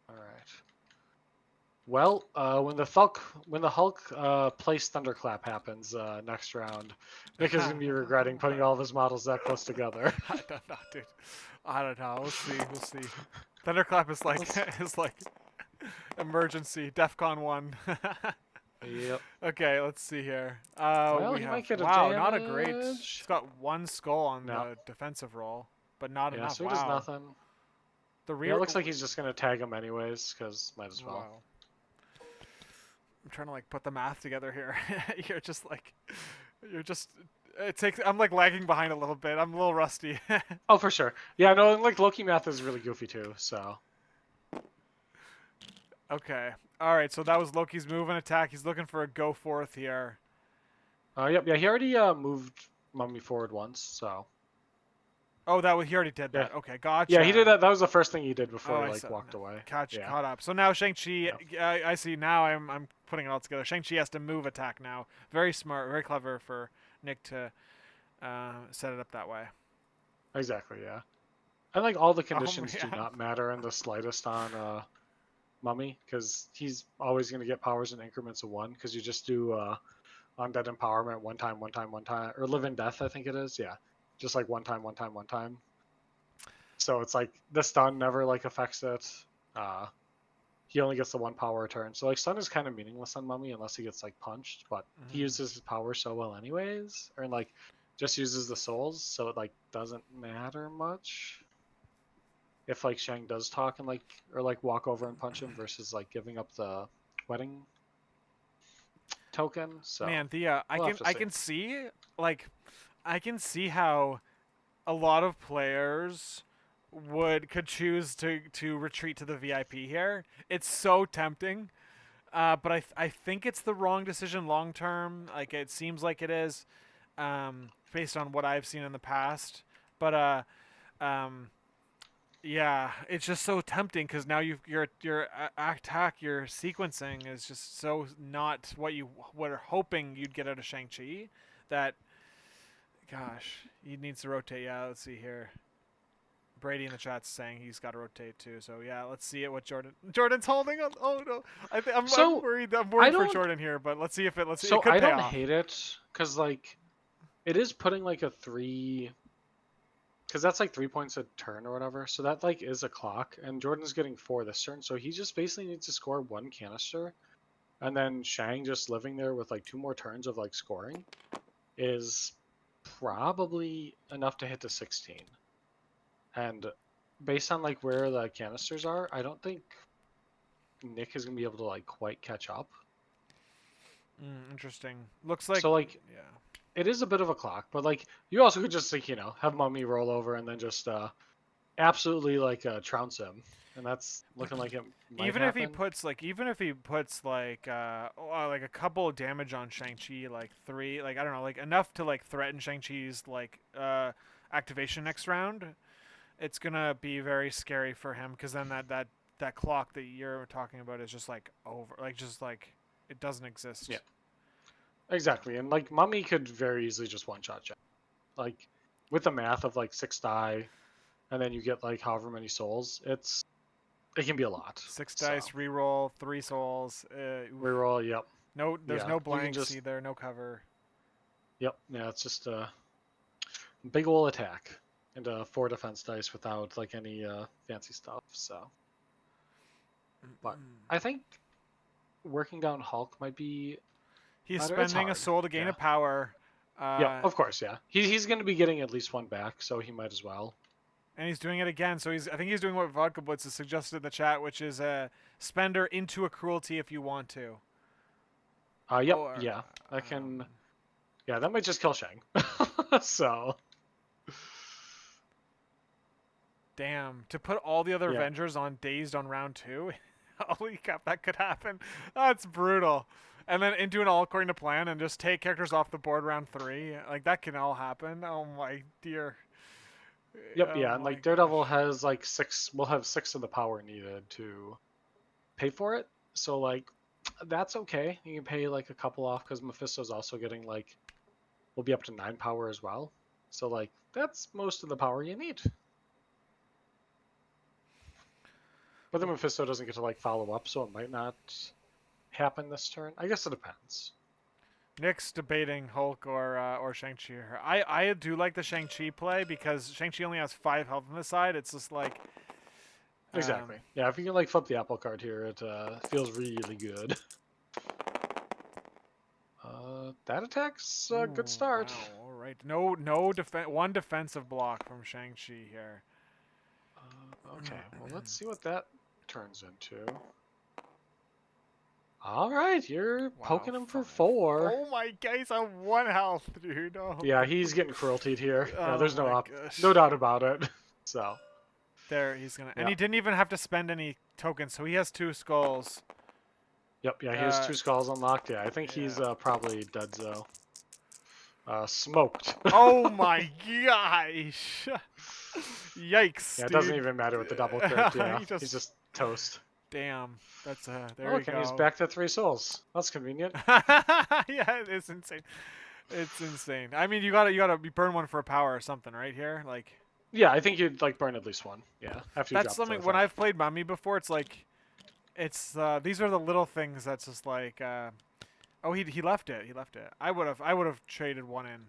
All right. Well, when the Hulk place Thunderclap happens next round, Nick is gonna be regretting putting all of his models that close together. I don't know, dude. I don't know. We'll see. Thunderclap is like emergency DEFCON 1. Yep. Okay, let's see here. Well, we he have, might get a wow, not a great. damage. He's got 1 skull on No. the defensive roll, but not Yeah, enough. so he Wow. does nothing. The Yeah, rear. it looks like he's just gonna tag him anyways, because might as well. Wow. I'm trying to like put the math together here. You're just It takes. I'm like lagging behind a little bit. I'm a little rusty. Oh, for sure. Yeah, no, and like Loki math is really goofy too. So. Okay. All right. So that was Loki's move and attack. He's looking for a go forth here. Yep. Yeah, he already moved Mummy forward once. So. Oh, that was he already did Yeah. that. Okay, Yeah, he did gotcha. that. That was the first thing he did Oh, before he I like saw. walked away. Catch Yeah. caught up. So now Shang-Chi. Yeah. I see. Now I'm putting it all together. Shang-Chi has to move attack now. Very smart. Very clever for Nick to set it up that way. Exactly. Yeah. And like all the Oh conditions do yeah. not matter in the slightest on Mummy because he's always going to get powers in increments of one because you just do undead empowerment one time, one time, one time, or live in death. I think it is. Yeah. Just like one time, one time, one time. So it's like the stun never like affects it. Uh, he only gets the one power a turn. So like stun is kind of meaningless on Mummy unless he gets like punched, but he Mhm. uses his power so well anyways, or like just uses the souls, so it like doesn't matter much. If like Shang does talk and like or like walk over and punch him versus like giving up the wedding token. So Man, I we'll have can to I see. can see like I can see how a lot of players could choose to retreat to the VIP here. It's so tempting. But I think it's the wrong decision long term. Like it seems like it is, based on what I've seen in the past. But um, yeah, it's just so tempting because now your attack, your sequencing is just so not what you were hoping you'd get out of Shang-Chi. That gosh, he needs to rotate. Yeah, let's see here. Brady in the chat's saying he's got to rotate too. So yeah, let's see it. What Jordan's holding on. Oh no, I'm So worried. I'm I worried for don't. Jordan here. But let's see if it. Let's see. It So could I pay don't off. hate it because like it is putting like a three because that's like 3 points a turn or whatever. So that like is a clock, and Jordan's getting four this turn. So he just basically needs to score one canister, and then Shang just living there with like two more turns of like scoring is probably enough to hit the 16. And based on like where the canisters are, I don't think Nick is gonna be able to like quite catch up. Interesting. Looks like So like yeah. it is a bit of a clock, but like you also could just like have Mummy roll over and then just absolutely like trounce him, and that's looking like it might happen. Even if he puts like a couple of damage on Shang-Chi, like three, like I don't know, like enough to like threaten Shang-Chi's like activation next round, it's gonna be very scary for him because then that clock that you're talking about is just like over, like just like it doesn't Yeah, exist. exactly. And like Mummy could very easily just one shot Jack. Like with the math of like 6 die, and then you get like however many souls, it can be a lot. Six So dice, reroll, three souls. Oof. reroll, yep, No, there's yeah. no You can blanks just either, no cover. yep, yeah. It's just a big ol' attack and 4 defense dice without like any fancy stuff. So, but I think working down Hulk might be He's better. It's spending a hard. soul to gain Yeah. a power, Yep, uh, of course, yeah. He's going to be getting at least one back, so he might as well. and he's doing it again. So I think he's doing what Vodka Blitz has suggested in the chat, which is spender into a cruelty if you want to. Yep, Or yeah. That can, yeah, that might just kill Shang. So, damn, to put all the other yeah. Avengers on dazed on round two. Holy crap, that could happen. That's brutal. And then into an all according to plan and just take characters off the board round three. Like that can all happen. Oh my dear. Yep, Oh yeah. And my like gosh. Daredevil has like six, will have six of the power needed to pay for it. So, like, that's okay. You can pay like a couple off because Mephisto's also getting like, will be up to 9 power as well. So, like, that's most of the power you need. But then Mephisto doesn't get to like follow up, so it might not happen this turn. I guess it depends. Nick's debating Hulk or Shang-Chi here. I do like the Shang-Chi play because Shang-Chi only has 5 health on the side. It's just like um, Exactly. Yeah, if you can like flip the apple card here, it feels really good. That attack's a good ooh, start. wow. All right. One defensive block from Shang-Chi here. Okay, well let's see what that turns into. All right, you're Wow, poking him for 5. 4. Oh my god, he's on 1 health, dude. Oh, Yeah, he's getting crueltied here. Yeah, oh there's my no gosh. doubt about it. So, There, he's gonna, and yeah. he didn't even have to spend any tokens, so he has 2 skulls. Yep, yeah, he has Uh, 2 skulls unlocked. Yeah, I think he's yeah. probably dead, though. Smoked. Oh my gosh! Yikes, Yeah, it doesn't dude. even matter with the double crit. Yeah, He he's just, just toast. damn. That's Oh, there you look, and he's go. back to 3 souls. That's convenient. Yeah, it's insane. It's insane. I mean, you burn one for a power or something, right here. Like Yeah, I think you'd like burn at least one. Yeah, after you that's drop the something. When thing. I've played Mummy before, it's like, these are the little things that's just like, oh, he left it. He left it. I would have traded one in.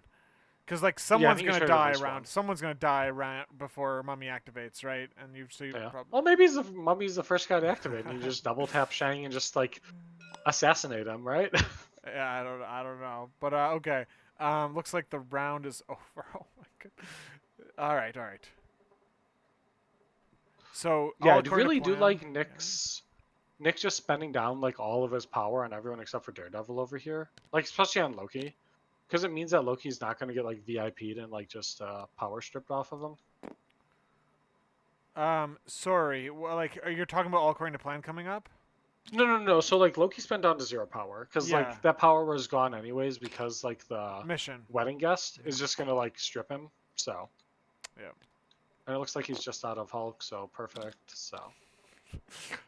Because like Yeah, I someone's think you gonna traded at die least around. one. Someone's gonna die around before Mummy activates, right? And you Yeah. probably. Well, maybe Mummy's the first guy to activate, and you just double tap Shang and just like assassinate him, right? Yeah, I don't know, but okay. Looks like the round is over. Oh my god. All right. So Yeah, all I according to really do plan. like Yeah. Nick just spending down like all of his power on everyone except for Daredevil over here. Like especially on Loki. Because it means that Loki's not gonna get like VIP'd and like just power stripped off of him. Sorry. Well, like, you're talking about all according to plan coming up? No. So like Loki spent down to 0 power. Because Yeah. like that power was gone anyways because like the Mission. wedding guest Yeah. is just gonna like strip him. So Yeah. and it looks like he's just out of Hulk, so perfect. So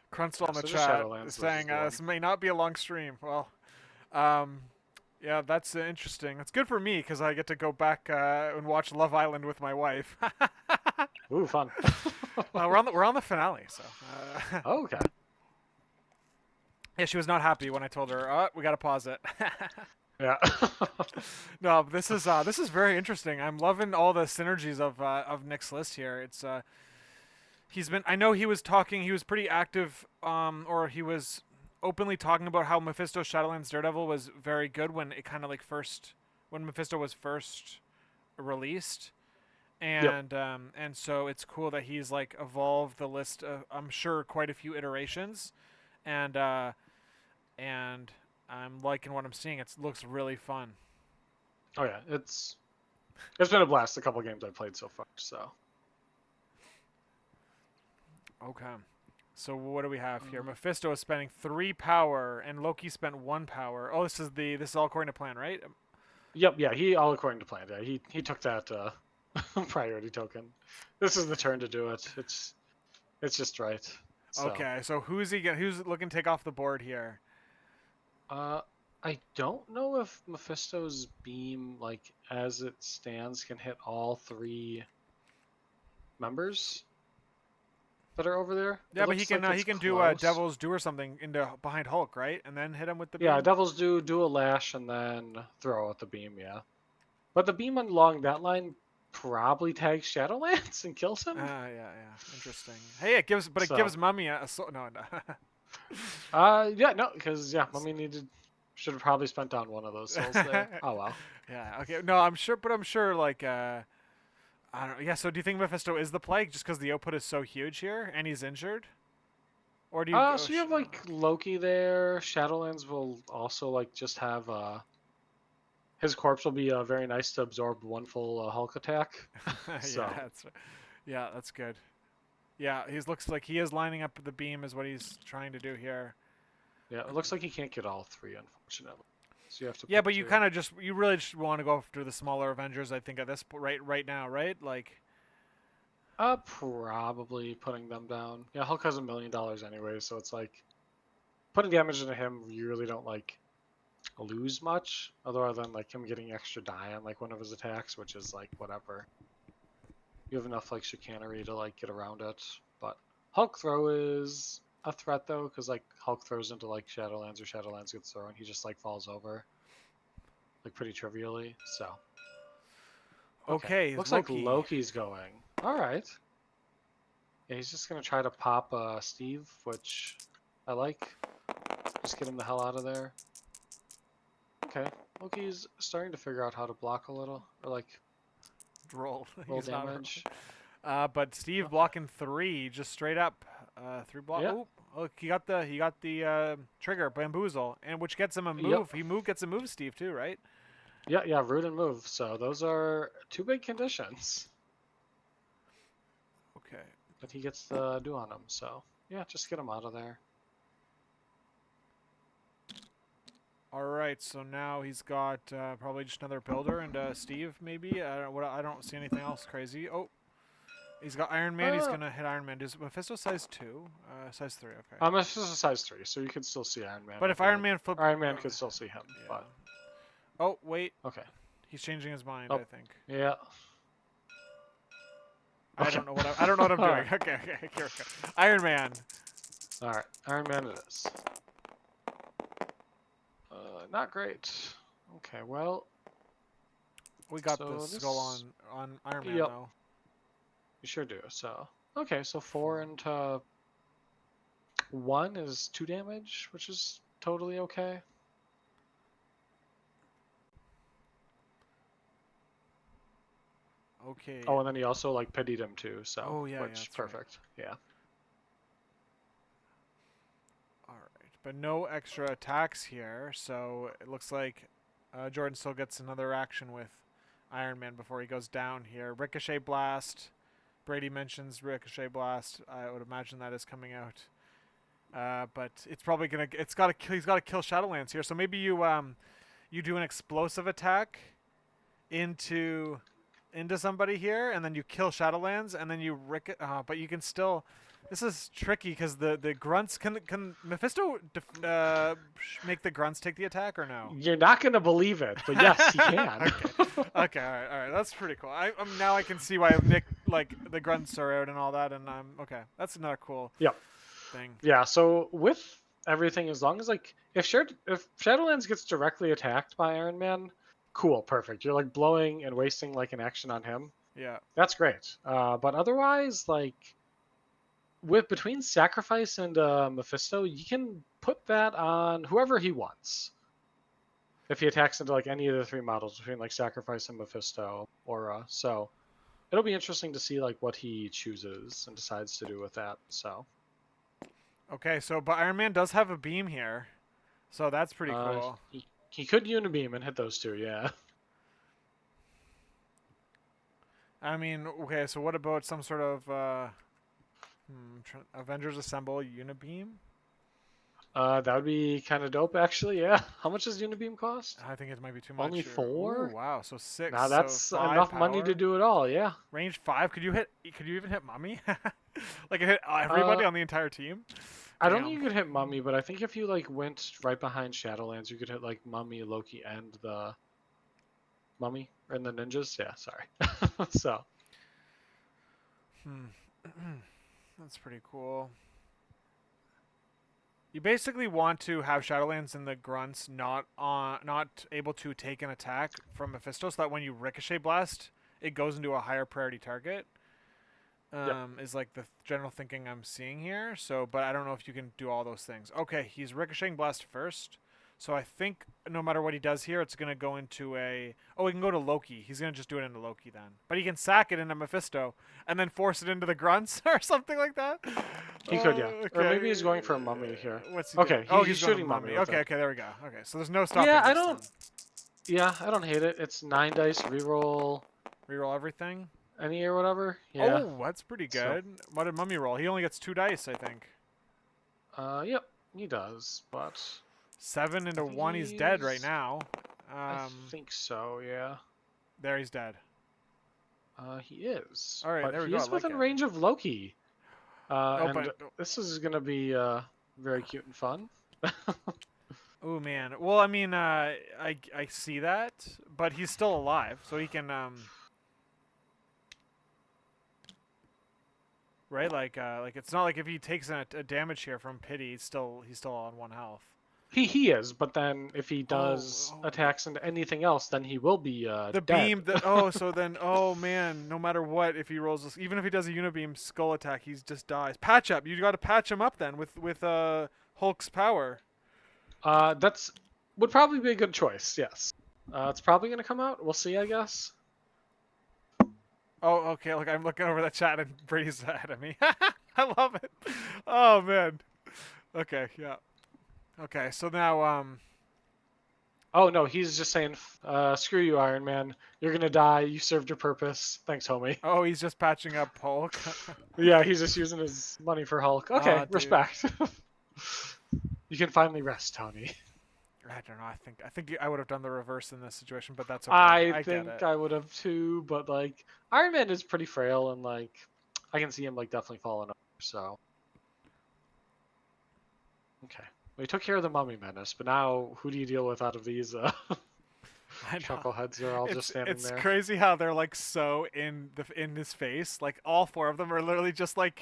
Crunched yeah, in the so just chat Shadowlands is saying the one. this may not be a long stream. Well, um, yeah, that's interesting. It's good for me because I get to go back and watch Love Island with my wife. Ooh, fun. We're on the finale, so Okay. yeah, she was not happy when I told her, "Oh, we gotta pause it." Yeah. No, this is very interesting. I'm loving all the synergies of Nick's list here. It's he's been. I know he was talking. He was pretty active. Or he was openly talking about how Mephisto Shadowlands Daredevil was very good when it kind of like when Mephisto was first released. Yep. And so it's cool that he's like evolved the list. I'm sure quite a few iterations, and and I'm liking what I'm seeing. It looks really fun. Oh yeah, it's been a blast. A couple games I've played so far. So. Okay. So what do we have here? Uh, Mephisto is spending 3 power, and Loki spent 1 power. Oh, this is all according to plan, right? Yep. Yeah. He all according to plan. Yeah. He took that priority token. This is the turn to do it. It's just right. So. Okay. So who's looking to take off the board here? Uh, I don't know if Mephisto's beam, like as it stands, can hit all 3 members that are over there. Yeah, It but he looks can like he it's can do close. Devil's Do or something into behind Hulk, right? And then hit him with the Yeah, beam. Devils do a lash and then throw out the beam. Yeah, but the beam along that line probably tags Shadowlands and kills him. Yeah. Interesting. Hey, it So, gives Mummy a no, no. yeah, no, because yeah, Mummy should have probably spent down one of those souls there. Oh well. Yeah. Okay. No, I'm sure. Like, I don't know. Yeah. So, do you think Mephisto is the plague just because the output is so huge here and he's injured, or do you? So you have like Loki there. Shadowlands will also like just have his corpse will be very nice to absorb one full Hulk attack. Yeah. So That's good. Yeah. He looks like he is lining up the beam is what he's trying to do here. yeah, it looks like he can't get all 3 unfortunately. So you have to Yeah, pick but 2. you really just want to go after the smaller Avengers. I think at this right now, right? Like, Probably putting them down. Yeah, Hulk has $1 million anyway, so it's like putting damage into him. You really don't like lose much, other than like him getting extra die on like one of his attacks, which is like whatever. You have enough like chicanery to like get around it. But Hulk throw is a threat though, because like Hulk throws into like Shadowlands or Shadowlands gets thrown, he just like falls over like pretty trivially. So okay, okay, looks like Loki. Loki's going. All right. Yeah, he's just gonna try to pop Steve, which I like. Just get him the hell out of there. Okay, Loki's starting to figure out how to block a little, or like Roll. roll He's not. damage. But Steve Okay. blocking 3, just straight up. 3 block. Yeah. Oh, look, he got the trigger bamboozle, and which gets him a Yep. move. He gets a move, Steve, too, right? Yeah, root and move. So those are 2 big conditions Okay. that he gets to do on him. So yeah, just get him out of there. All right. So now he's got probably just another builder and Steve maybe. I don't see anything else crazy. Oh, he's got Iron Man. He's Uh, gonna hit Iron Man. Does Mephisto size 2? Size 3. Okay. this is a size 3, so you could still see Iron Man. But if Iron Man flip, Iron Man could still see him, yeah. but Oh wait, okay. he's changing his mind. Oh, I think. yeah. I Okay. don't know I don't know what I'm doing. Alright. Okay. Here we go. Iron Man. All right, Iron Man it is. Not great. Okay, well, We got so this this. skull on Iron Man Yep, though. you sure do. So, okay, so 4 4. into 1 is 2 damage, which is totally okay. Okay. Oh, and then he also like pitied him too. So, Oh yeah, which that's right. perfect. Yeah. All right, but no extra attacks here, so it looks like Jordan still gets another action with Iron Man before he goes down here. Ricochet Blast. Brady mentions Ricochet Blast. I would imagine that is coming out. But it's probably gonna. He's got to kill Shadowlands here. So maybe you do an explosive attack into somebody here, and then you kill Shadowlands, and then you but you can still. This is tricky because the grunts can Mephisto make the grunts take the attack or no? You're not gonna believe it, but yes, he can. Okay, all right, that's pretty cool. Now I can see why Nick like the grunts are out and all that, and I'm okay. That's another cool Yep. thing. Yeah. So with everything, as long as like if Shadowlands gets directly attacked by Iron Man, cool, perfect. You're like blowing and wasting like an action on him. Yeah. That's great. But otherwise, like with between Sacrifice and Mephisto, you can put that on whoever he wants. If he attacks into like any of the 3 models between like Sacrifice and Mephisto, Aura. So it'll be interesting to see like what he chooses and decides to do with that. So Okay, so but Iron Man does have a beam here, so that's pretty cool. he could Unibeam and hit those 2, yeah. I mean, okay, so what about some sort of Avengers Assemble Unibeam? That would be kind of dope, actually. Yeah. How much does Unibeam cost? I think it might be too much. Only 4? Ooh, wow. So 6. Now So that's 5 enough power. money to do it all. Yeah. Range 5. Could you even hit Mummy? Like it hit everybody on the entire team? I don't think you could hit Mummy, but I think if you like went right behind Shadowlands, you could hit like Mummy, Loki, and the Mummy and the ninjas. Yeah. Sorry. So. That's pretty cool. You basically want to have Shadowlands and the grunts not able to take an attack from Mephisto, so that when you ricochet blast, it goes into a higher priority target. Is like the general thinking I'm seeing here. So, but I don't know if you can do all those things. Okay, he's ricocheting blast first. So I think no matter what he does here, it's gonna go into a. Oh, he can go to Loki. He's gonna just do it into Loki then. But he can sack it into Mephisto and then force it into the grunts or something like that. He could, yeah. Okay. Or maybe he's going for a Mummy here. What's he Okay, doing? he's going shooting to Mummy. Okay, there we go. Okay, so there's no stopping. Yeah, I this don't. then. Yeah, I don't hate it. It's 9 dice, reroll Reroll everything. any or whatever. Yeah. Oh, that's pretty good. What did Mummy roll? He only gets 2 dice, I think. Yep, he does, but 7 into 1, he's dead right now. I think so. Yeah. There, he's dead. He is. All right, but there we he go. is I like within it. range of Loki. And but this is gonna be very cute and fun. oh man. Well, I mean, I see that, but he's still alive, so he can right, like it's not like if he takes a damage here from pity, he's still on 1 health. He is, but then if he does attacks into anything else, then he will be the dead. beam. So then, oh man, no matter what, if he rolls this, even if he does a unibeam skull attack, he just dies. Patch up. You got to patch him up then with Hulk's power. That's would probably be a good choice. Yes. It's probably gonna come out. We'll see, I guess. Oh, okay. Look, I'm looking over the chat and Brady's ahead of me. I love it. Oh man. Okay, yeah. Okay, so now Oh no, he's just saying, "Screw you, Iron Man. You're gonna die. You served your purpose. Thanks, homie." oh, he's just patching up Hulk. Yeah, he's just using his money for Hulk. Okay, Ah, dude. respect. You can finally rest, Tony. I don't know. I think I would have done the reverse in this situation, but that's okay. I I get think it. I would have too, but like Iron Man is pretty frail and like I can see him like definitely falling over. So okay, we took care of the Mummy Menace, but now who do you deal with out of these? I know. Chuckleheads are all just standing It's there. crazy how they're like so in his face. Like all four of them are literally just like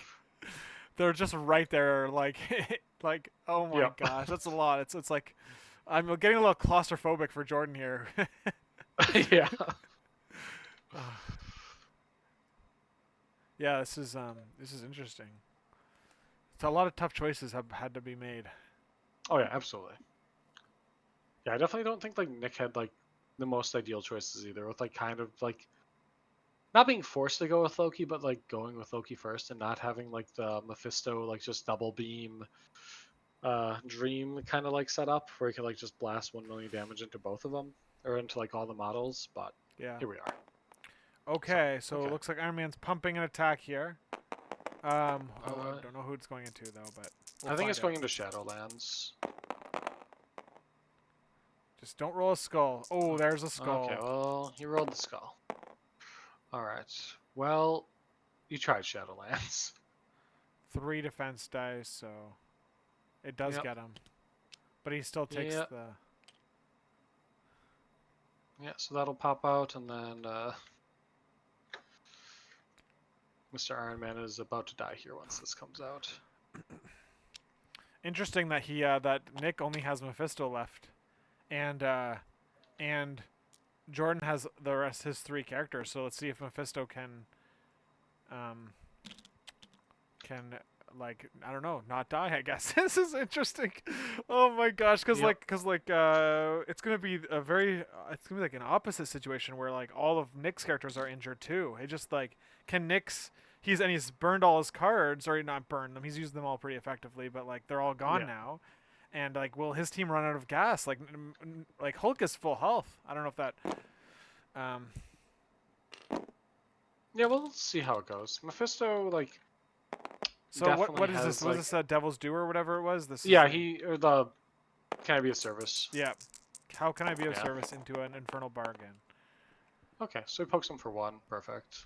they're just right there. Like like oh my Yep. gosh, that's a lot. It's like I'm getting a little claustrophobic for Jordan here. Yeah. Yeah, this is interesting. It's a lot of tough choices have had to be made. Oh yeah, absolutely. Yeah, I definitely don't think like Nick had like the most ideal choices either, with like kind of like not being forced to go with Loki, but like going with Loki first and not having like the Mephisto like just double beam dream kind of like setup where he could like just blast 1 million damage into both of them or into like all the models. But Yeah. here we are. So Okay, so it okay, looks like Iron Man's pumping an attack here. Oh, I uh, don't know who it's going into though, but we'll I think find it's out. going into Shadowlands. Just don't roll a skull. Oh, there's a Okay, skull. well he rolled the skull. All right, well you tried Shadowlands. 3 defense dice, so it does Yep. get him. But he still takes Yeah. the. Yeah. So that'll pop out, and then Mr. Iron Man is about to die here once this comes out. Interesting that that Nick only has Mephisto left, and and Jordan has the rest his 3 characters. So let's see if Mephisto um can like I don't know not die. I guess this is interesting. Oh my gosh, Yep. it's gonna be a very it's gonna be like an opposite situation where like all of Nick's characters are injured too. It just like can Nick's he's burned all his cards or not burned them. He's used them all pretty effectively, but like they're all gone Yeah. now. And like, will his team run out of gas? Like Hulk is full health. I don't know if that. Um, Yeah. We'll see how it goes. Mephisto like so definitely what is this? has Was like this Devil's Due or whatever it was? This is yeah like he or the can I be of service? yeah. How can I be of Yeah. service into an infernal bargain? Okay. So he pokes him for 1. Perfect.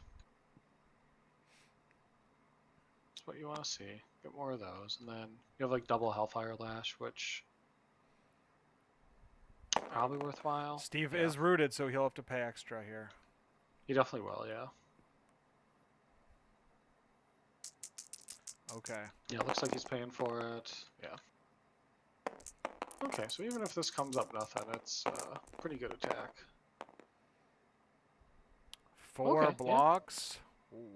That's what you want to see. Get more of those, and then you have like double Hellfire Lash, which probably worthwhile. Steve Yeah. is rooted, so he'll have to pay extra here. He definitely will. Yeah. Okay. Yeah. Looks like he's paying for it. Yeah. Okay, so even if this comes up nothing, it's pretty good attack. Four Okay, yeah. blocks. Ooh.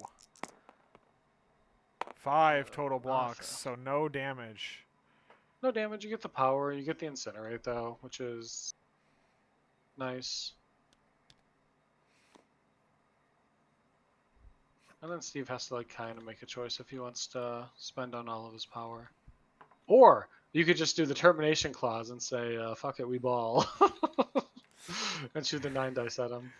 5 total blocks, Nothing. so no damage. No damage, you get the power, you get the incinerate though, which is nice. And then Steve has to like kind of make a choice if he wants to spend on all of his power. Or you could just do the termination clause and say, fuck it, we ball. And shoot the 9 dice at him.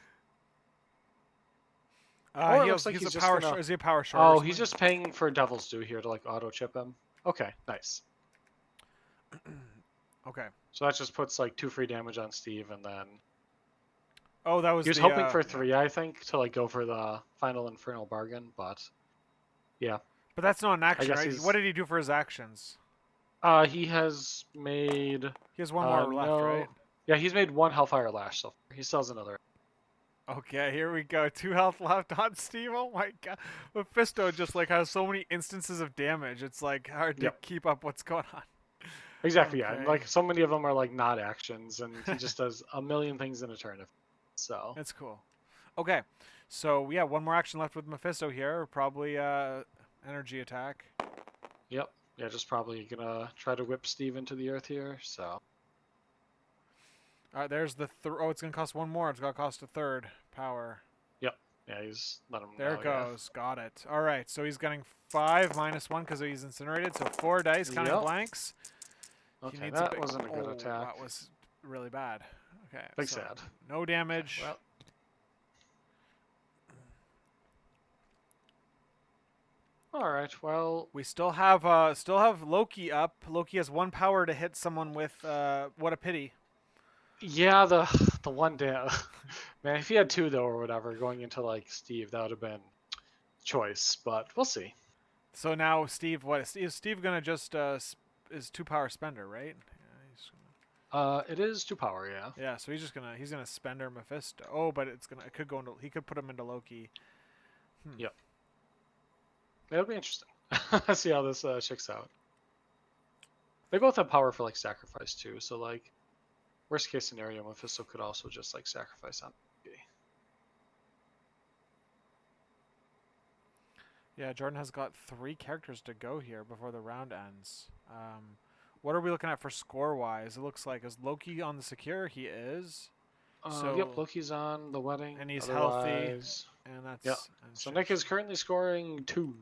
Or it looks like He's he's a just power. gonna. Is he a power short or Oh, something? he's just paying for Devil's Due here to like auto chip him. Okay, nice. Okay. So that just puts like 2 free damage on Steve, and then Oh, that was he was the. hoping for Yeah. 3, I think, to like go for the final Infernal Bargain. But yeah, But that's not an I action, guess right? What he's did he do for his actions? he has made He has one more left, right? no, yeah, he's made 1 Hellfire Lash so far. He still has another. Okay, here we go. 2 health left on Steve. Oh my god. Mephisto just like has so many instances of damage. It's like hard to Yep, keep up what's going on. exactly. Yeah, and Okay. like so many of them are like not actions, and he just does a million things in a turn. So That's cool. Okay. So, yeah, one more action left with Mephisto here. Probably energy attack. yep, yeah, just probably gonna try to whip Steve into the earth here. So All right, there's the oh, it's going to cost one more. It's going to cost a third power. yep. Yeah, he's let him There know. it goes. Got it. All right, so he's getting 5 minus 1 because he's incinerated. So 4 dice, Yeah. counting Yep. blanks. He Okay, needs a that big. wasn't a good Oh, attack. that was really bad. Okay, Big so sad. no Okay, damage. well. All right. Well. We still have Loki up. Loki has 1 power to hit someone with what a pity. Yeah, the one day, man. If he had 2 though, or whatever, going into like Steve, that would have been choice. But we'll see. So now Steve, what is Steve gonna just is 2 power spender, right? It is 2 power. Yeah. Yeah, so he's gonna spender Mephisto. Oh, but it could go into he could put him into Loki. Yep. It'll be interesting. See how this shakes out. They both have power for like sacrifice too. So like worst case scenario, Mephisto could also just like sacrifice on. Yeah, Jordan has got 3 characters to go here before the round ends. What are we looking at for score-wise? It looks like is Loki on the secure? He is. Yep, So Loki's on the wedding. and he's healthy, Otherwise, and yeah. that's So Nick is currently scoring 2.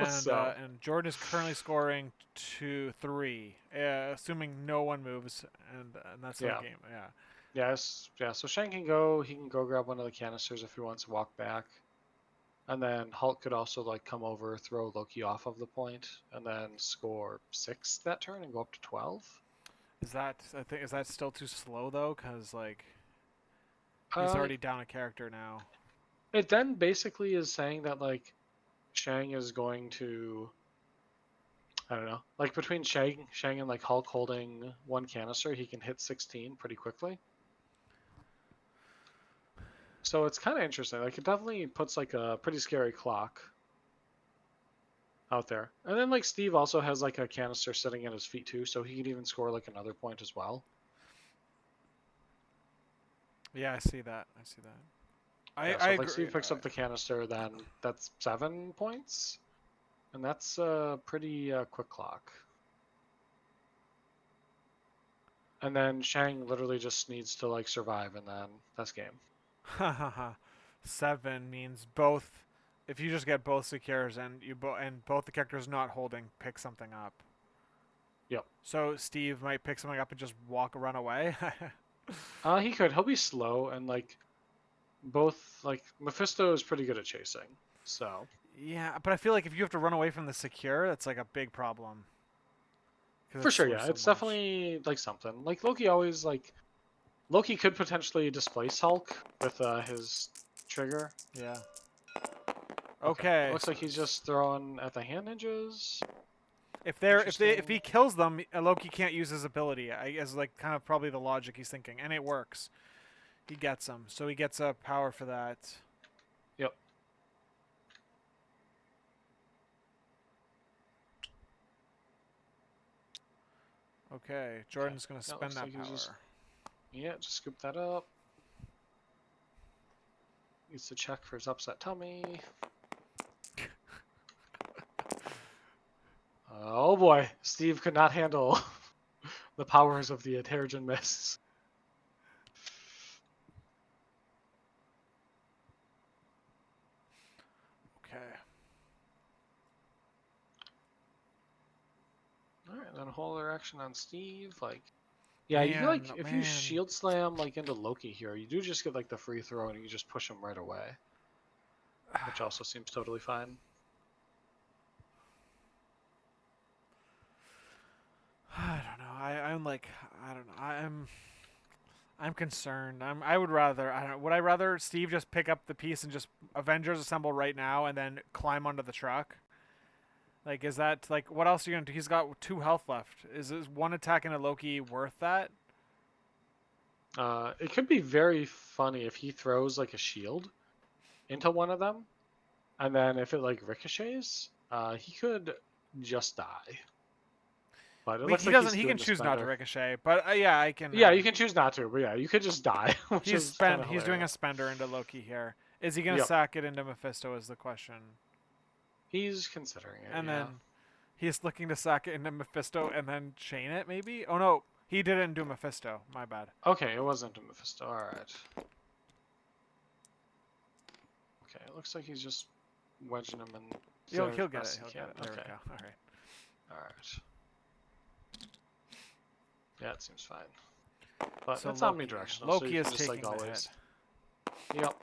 So and Jordan is currently scoring 3, assuming no one moves, and that's the yeah, game. Yeah. yes, yeah. So Shane can go. He can go grab one of the canisters if he wants to walk back, and then Hulk could also like come over, throw Loki off of the point, and then score 6 that turn and go up to 12. Is that still too slow though? Cause like he's Uh, already down a character now. it then basically is saying that like Shang is going to, I don't know, like between Shang and like Hulk holding 1 canister, he can hit 16 pretty quickly. So it's kind of interesting. Like it definitely puts like a pretty scary clock out there. And then like Steve also has like a canister sitting at his feet too, so he could even score like another point as well. Yeah, I see that. I see that. Yeah, I so if like agree. Steve picks up the canister, then that's 7 points, and that's a pretty quick clock. And then Shang literally just needs to like survive, and then that's game. Ha ha ha. 7 means both. If you just get both secures and both the characters not holding pick something up. Yep. So Steve might pick something up and just run away. He could. He'll be slow, and like both like Mephisto is pretty good at chasing. So Yeah, but I feel like if you have to run away from the secure, that's like a big problem. for Because sure, worth yeah, so it's much. definitely like something. Like Loki always like Loki could potentially displace Hulk with his trigger. Yeah. Okay. It Okay. looks like he's just throwing at the hand ninjas. If Interesting. he kills them, Loki can't use his ability. I guess like kind of probably the logic he's thinking, and it works. He gets them, so he gets a power for that. Yep. Okay, Okay. Jordan's gonna Yeah, spend looks that like he's just power. just scoop that up. Needs to check for his upset tummy. Oh boy, Steve could not handle the powers of the Terrigen Mists. Okay. Alright, then whole other action on Steve. Like, yeah, you feel like if you Man. shield slam like into Loki here, you do just get like the free throw and you just push him right away, which also seems totally fine. I don't know. I'm like I don't know. I'm concerned. I would rather I don't would I rather Steve just pick up the piece and just Avengers assemble right now and then climb onto the truck? Like is that like what else are you gonna do? He's got 2 health left. Is 1 attack into Loki worth that? It could be very funny if he throws like a shield into one of them, and then if it like ricochets, he could just die. But it looks He like doesn't. he's He doing can the choose not to spender. ricochet, but yeah, I can. Yeah, you can choose not to, but yeah, you could just die, which is kind of He's doing a hilarious. spender into Loki here. Is he gonna Yep, sack it into Mephisto? Is the question. he's considering it. And Yeah. then he's looking to sack it into Mephisto and then chain it. Maybe. Oh no, he didn't do Mephisto. My bad. Okay, it wasn't a Mephisto. All right. Okay, it looks like he's just wedging him in. He'll there get as it. best He'll he get can. it. There Okay. we go. All right. Alright. Yeah, it seems fine. But So it's Loki, omnidirectional, so Loki you is can just like taking the hit. always. Yep.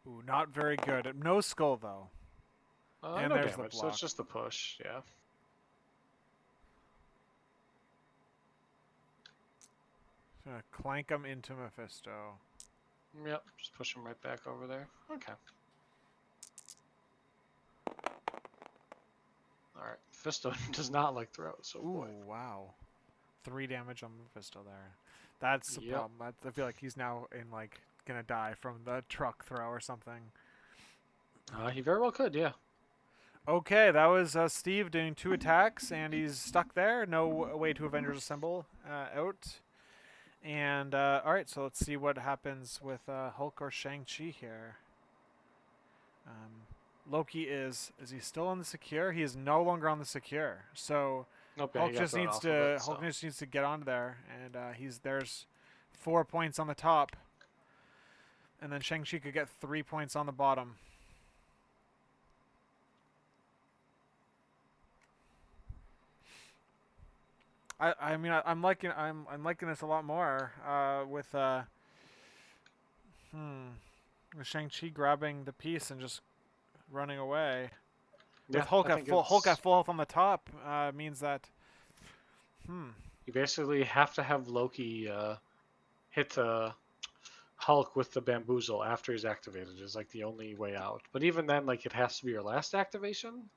Ooh, not very good. No skull though. And No there's the damage, so block. it's just the push, yeah. Gonna clank him into Mephisto. Yep, just push him right back over there. Okay. Alright, Fisto does not like throws, so Ooh, boy. wow. 3 damage on Mephisto there. That's the Yep. problem. I feel like he's now in like gonna die from the truck throw or something. He very well could, yeah. Okay, that was Steve doing 2 attacks, and he's stuck there. No way to Avengers Assemble out. And all right, so let's see what happens with Hulk or Shang-Chi here. Loki is he still on the secure? He is no longer on the secure. So Nope, yeah, Hulk he got just thrown needs off to of it, Hulk so. just needs to get onto there, and there's 4 points on the top, and then Shang-Chi could get 3 points on the bottom. I mean I'm liking this a lot more with with Shang-Chi grabbing the piece and just running away. With Yeah, Hulk I at think full it's. health on the top means that You basically have to have Loki hit Hulk with the bamboozle after he's activated is like the only way out. But even then, like it has to be your last activation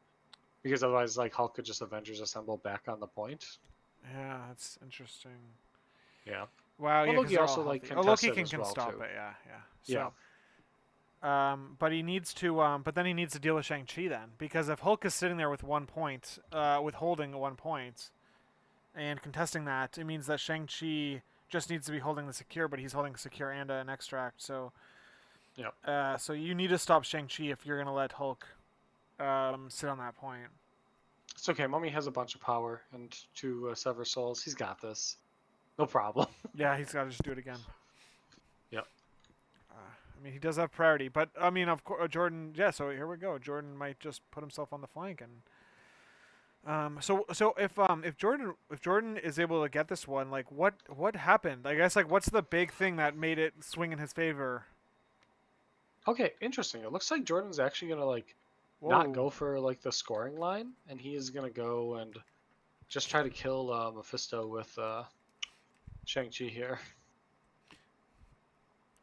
because otherwise, like Hulk could just Avengers assemble back on the point. yeah, that's interesting. Yeah. Wow, Well, yeah, because Loki they're all also like healthy. Oh, contests Loki it as can well stop too. it. Yeah, yeah. Yeah. So, but he needs to. But then he needs to deal with Shang-Chi then, because if Hulk is sitting there with 1 point, withholding 1 point, and contesting that, it means that Shang-Chi just needs to be holding the secure, but he's holding secure and an extract. So, Yep. so you need to stop Shang-Chi if you're gonna let Hulk sit on that point. It's okay. Mummy has a bunch of power and 2 sever souls. He's got this. No problem. Yeah, he's got to just do it again. Yep. I mean, he does have priority, but I mean, of course, Jordan. Yeah, so here we go. Jordan might just put himself on the flank, and so if Jordan is able to get this one, like what happened? I guess like what's the big thing that made it swing in his favor? Okay, interesting. It looks like Jordan's actually gonna like not Whoa. go for like the scoring line, and he is gonna go and just try to kill Mephisto with Shang-Chi here.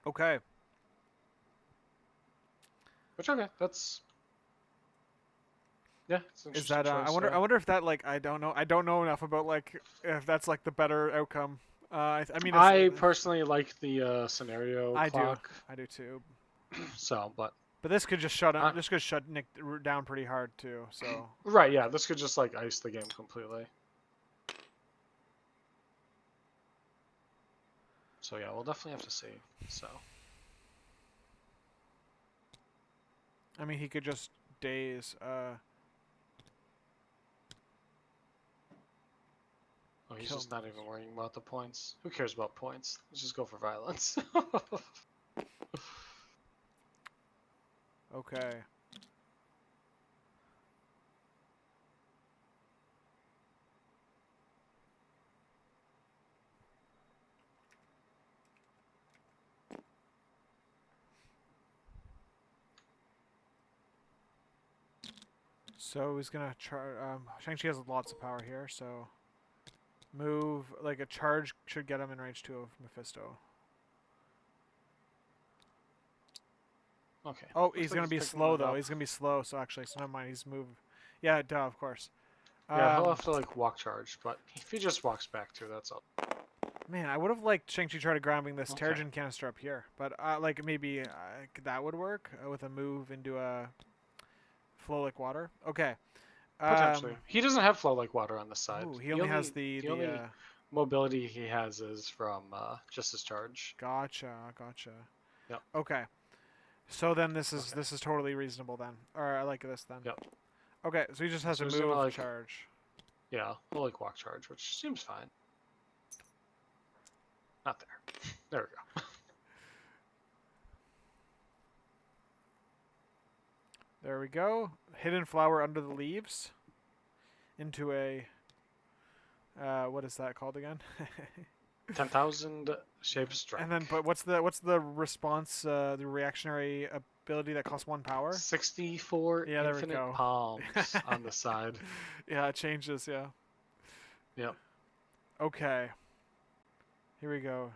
Okay. Which okay, that's yeah, it's an Is interesting that choice. I wonder if that like I don't know enough about like if that's like the better outcome. I mean I personally like the scenario I do clock, I do too. so But this could just shut him. uh, This could shut Nick down pretty hard too. So right, yeah, this could just like ice the game completely. So yeah, we'll definitely have to see. So I mean, he could just daze. oh, he's Kill just not him. even worrying about the points. Who cares about points? Let's just go for violence. Okay. So he's gonna charge. Shang-Chi has lots of power here, so move like a charge should get him in range 2 of Mephisto. Okay. Oh, Looks he's like gonna he's be picking slow one though. up. He's gonna be slow. So actually, so never mind. He's move. Yeah, duh, of course. Yeah, he'll Um, have to like walk charge, but if he just walks back too, that's all. man, I would have liked Shang-Chi try to grabbing this Okay. Terrigen canister up here, but like maybe that would work with a move into a flow like water. Okay. Potentially. He doesn't have flow like water on the side. Ooh, he only has the The only mobility he has is from just his charge. gotcha, gotcha. Yep. Okay. So then Okay. this is totally reasonable then. Or I like this then. Yep. Okay, so he just has So to he's gonna move like charge. yeah, he'll like walk charge, which seems fine. Not there. There we go. There we go. Hidden flower under the leaves. Into a what is that called again? 10,000 shape strike. And then, but what's the response? The reactionary ability that costs 1 power. 64 Yeah, there we infinite go. palms on the side. Yeah, it changes. Yeah. Yep. Okay. Here we go.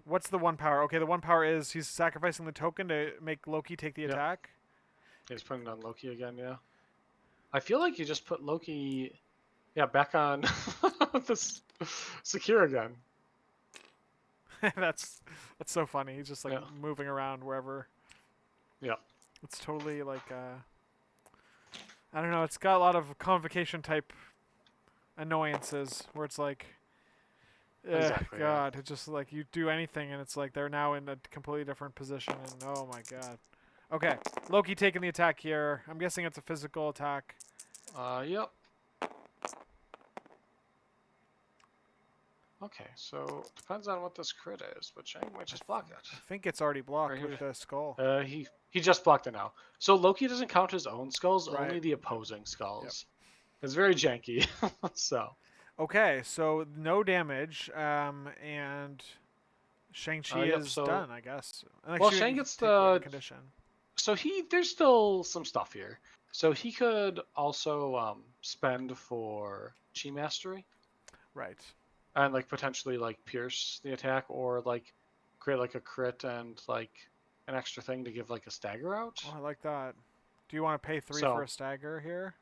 What's the 1 power? Okay, the 1 power is he's sacrificing the token to make Loki take the Yep. attack. He's putting it on Loki again, yeah. I feel like you just put Loki, yeah, back on this secure again. that's so funny. He's just like Yeah. moving around wherever. Yeah. It's totally like I don't know. It's got a lot of convocation type annoyances where it's like, Exactly, yeah. God, it's just like you do anything and it's like they're now in a completely different position and oh my God. Okay, Loki taking the attack here. I'm guessing it's a physical attack. Yep. Okay, so depends on what this crit is, but Shang might just block it. I think it's already blocked Right here. with the skull. He just blocked it now. So Loki doesn't count his own skulls, Right. only the opposing skulls. It's very janky. So. Okay, so no damage, and Shang-Chi Yep, is so- done, I guess. Well, Shang gets take away the- condition. So there's still some stuff here. So he could also spend for Chi Mastery Right. and like potentially like pierce the attack or like create like a crit and like an extra thing to give like a stagger out. Oh, I like that. Do you want to pay 3 So- for a stagger here?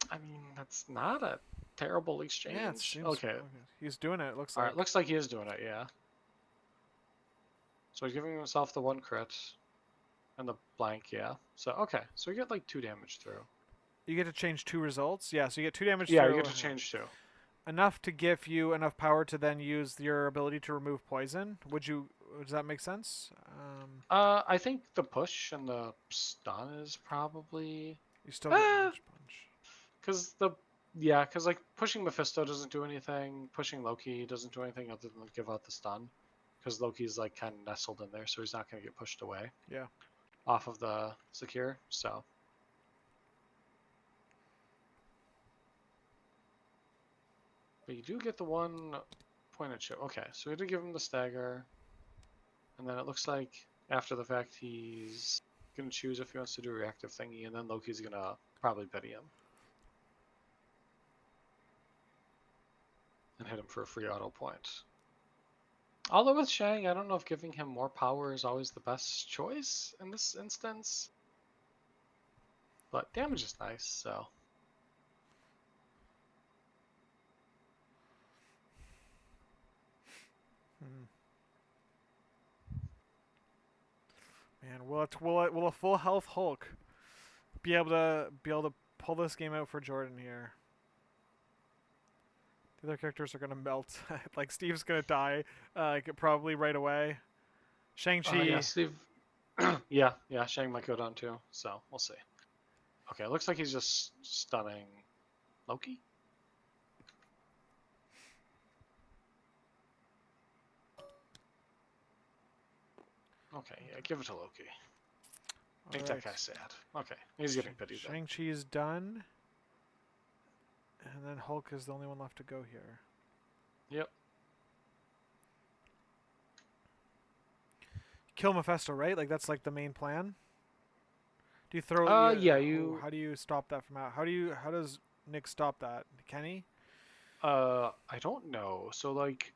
I mean, that's not a terrible exchange. Yeah, it seems Okay. He's doing it. It looks All like. right, looks like he is doing it, yeah. So he's giving himself the 1 crit and the blank, yeah. So okay, so we get like 2 damage through. You get to change 2 results. Yeah, so you get 2 damage. Yeah, through, you get to change 2. enough to give you enough power to then use your ability to remove poison. Does that make sense? I think the push and the stun is probably You still get damage punch. because like pushing Mephisto doesn't do anything. Pushing Loki doesn't do anything other than give out the stun, because Loki's like kind of nestled in there, so he's not going to get pushed away. Yeah. Off of the secure, so. But you do get the 1 pointed chip. Okay, so we had to give him the stagger. And then it looks like after the fact he's going to choose if he wants to do a reactive thingy, and then Loki's going to probably Betty him. And hit him for a free auto point. Although with Shang, I don't know if giving him more power is always the best choice in this instance. But damage is nice, so. Man, will a full health Hulk be able to pull this game out for Jordan here? The other characters are gonna melt. Like Steve's gonna die, like probably right away. Shang-Chi. Yeah, Steve. yeah, Shang might go down too, so we'll see. Okay, it looks like he's just stunning Loki. Okay, yeah, give it to Loki. Make that guy sad. Okay, he's getting pity then. Shang-Chi's done. And then Hulk is the only one left to go here. Yep. Kill Mephisto, right? Like that's like the main plan. Do you throw? Yeah, you. How do you stop that from out? How does Nick stop that? Can he? I don't know. So like,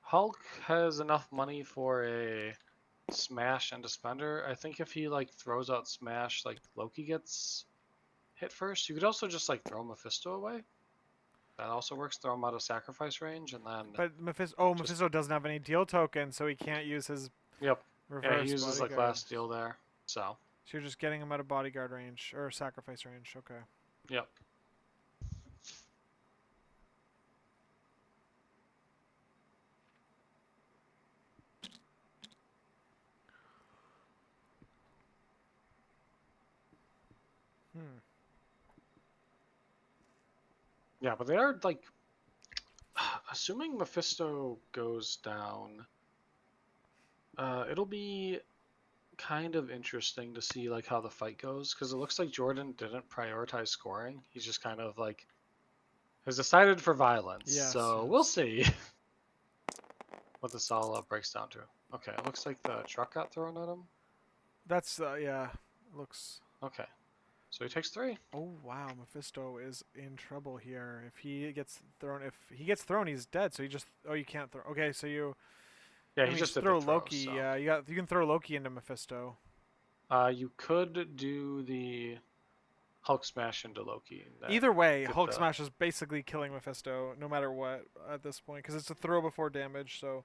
Hulk has enough money for a smash and a spender. I think if he like throws out smash, like Loki gets hit first. You could also just like throw Mephisto away. That also works. Throw him out of sacrifice range, and then. But Mephisto doesn't have any deal token, so he can't use his. Yep. Reverse Yeah, he uses bodyguard. like last deal there. So. So you're just getting him out of bodyguard range or sacrifice range. Okay. Yep. Yeah, but they are like, assuming Mephisto goes down, it'll be kind of interesting to see like how the fight goes because it looks like Jordan didn't prioritize scoring. He's just kind of like has decided for violence. Yes, So we'll yes. see what this all breaks down to. Okay, it looks like the truck got thrown at him. That's yeah. Looks. Okay, so he takes 3. Oh wow, Mephisto is in trouble here. If he gets thrown, he's dead. So you just. Oh, you can't throw. Okay, so you. Yeah, I he mean, just just did the throw throw. Loki. So Yeah, you can throw Loki into Mephisto. you could do the Hulk smash into Loki. And then Either way, get Hulk the smash is basically killing Mephisto, no matter what at this point, because it's a throw before damage. So.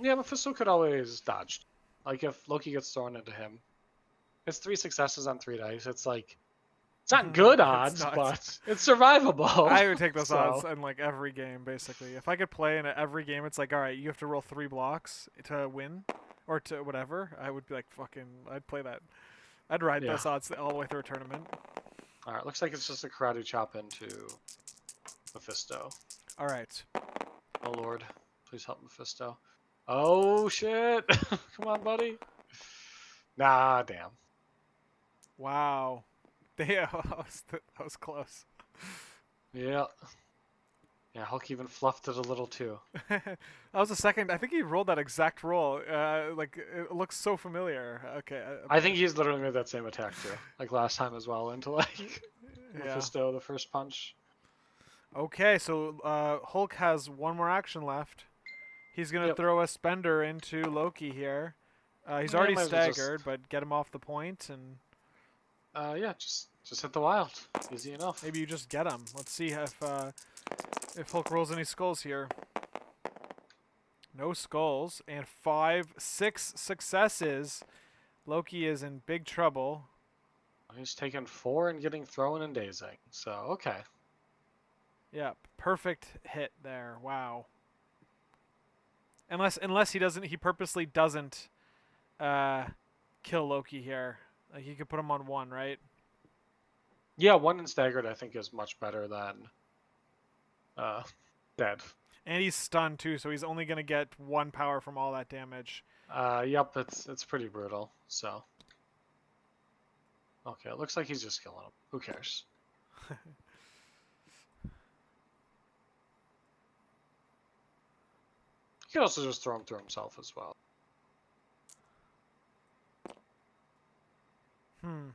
yeah, Mephisto could always dodge. Like if Loki gets thrown into him, it's 3 successes on 3 dice. It's like it's not good It's odds, not. but it's survivable. I would take those odds So in like every game, basically. If I could play in every game, it's like, all right, you have to roll 3 blocks to win, or to whatever. I would be like, fucking, I'd play that. I'd ride yeah. those odds all the way through a tournament. All right, looks like it's just a karate chop into Mephisto. All right. Oh lord, please help Mephisto. Oh shit! Come on, buddy. Nah, damn. Wow. Damn, that was close. Yeah. Yeah, Hulk even fluffed it a little too. That was the second. I think he rolled that exact roll. Like it looks so familiar. Okay. I think he's literally made that same attack too, like last time as well, into like Yeah. Mephisto, the first punch. Okay, so Hulk has one more action left. He's gonna Yep. throw a spender into Loki here. He's Yeah, already might as well just staggered, but get him off the point, and yeah, just hit the wild. Easy enough. maybe you just get him. Let's see if Hulk rolls any skulls here. No skulls, and 6 successes. Loki is in big trouble. He's taking 4 and getting thrown and dazing. So okay. Yep, perfect hit there. Wow. Unless he purposely doesn't kill Loki here. Like he could put him on 1, right? Yeah, 1 and staggered I think is much better than dead. And he's stunned too, so he's only gonna get 1 power from all that damage. Yep, it's pretty brutal. So okay, it looks like he's just killing him. Who cares? He could also just throw him through himself as well. Hmm.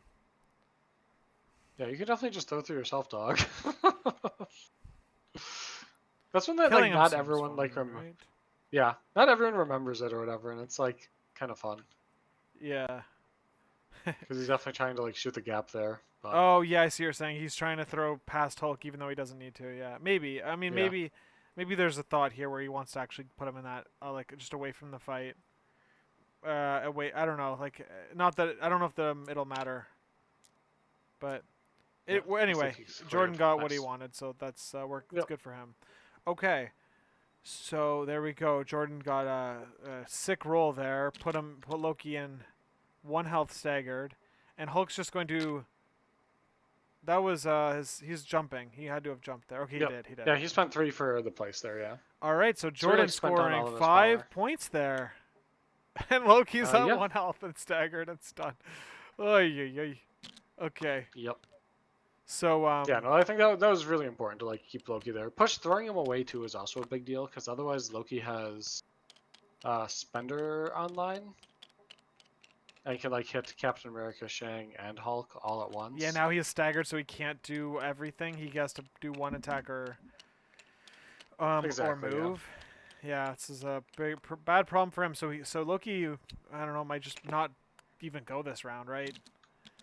Yeah, you could definitely just throw through yourself, dog. That's one that Killing like him not seems everyone like fun, right? yeah, not everyone remembers it or whatever, and it's like kind of fun Yeah. because he's definitely trying to like shoot the gap there. But Oh yeah, I see what you're saying. He's trying to throw past Hulk even though he doesn't need to. Yeah, maybe. I mean, yeah, maybe there's a thought here where he wants to actually put him in that like just away from the fight. Away. I don't know. Like, not that I don't know if it'll matter. But yeah, well, looks like anyway, he's Jordan cleared. got what he Nice. wanted, so that's it's Yep. good for him. Okay. So there we go. Jordan got a sick roll there. Put Loki in 1 health staggered, and Hulk's just going to. That was he's jumping. He had to have jumped there. Okay, Yep. he did. Yeah, he spent 3 for the place there. Yeah. All right, so So he Jordan like spent on scoring all of his 5 power. points there, and Loki's at Yeah. 1 health and staggered and stunned. Oy. Okay, Yep. so Yeah, no, I think that was really important to like keep Loki there. Push throwing him away too is also a big deal because otherwise Loki has Spender online and can like hit Captain America, Shang, and Hulk all at once. yeah, now he is staggered, so he can't do everything. He has to do 1 attack or Exactly, yeah. move. Yeah, this is a bad problem for him. So Loki, I don't know, might just not even go this round, right?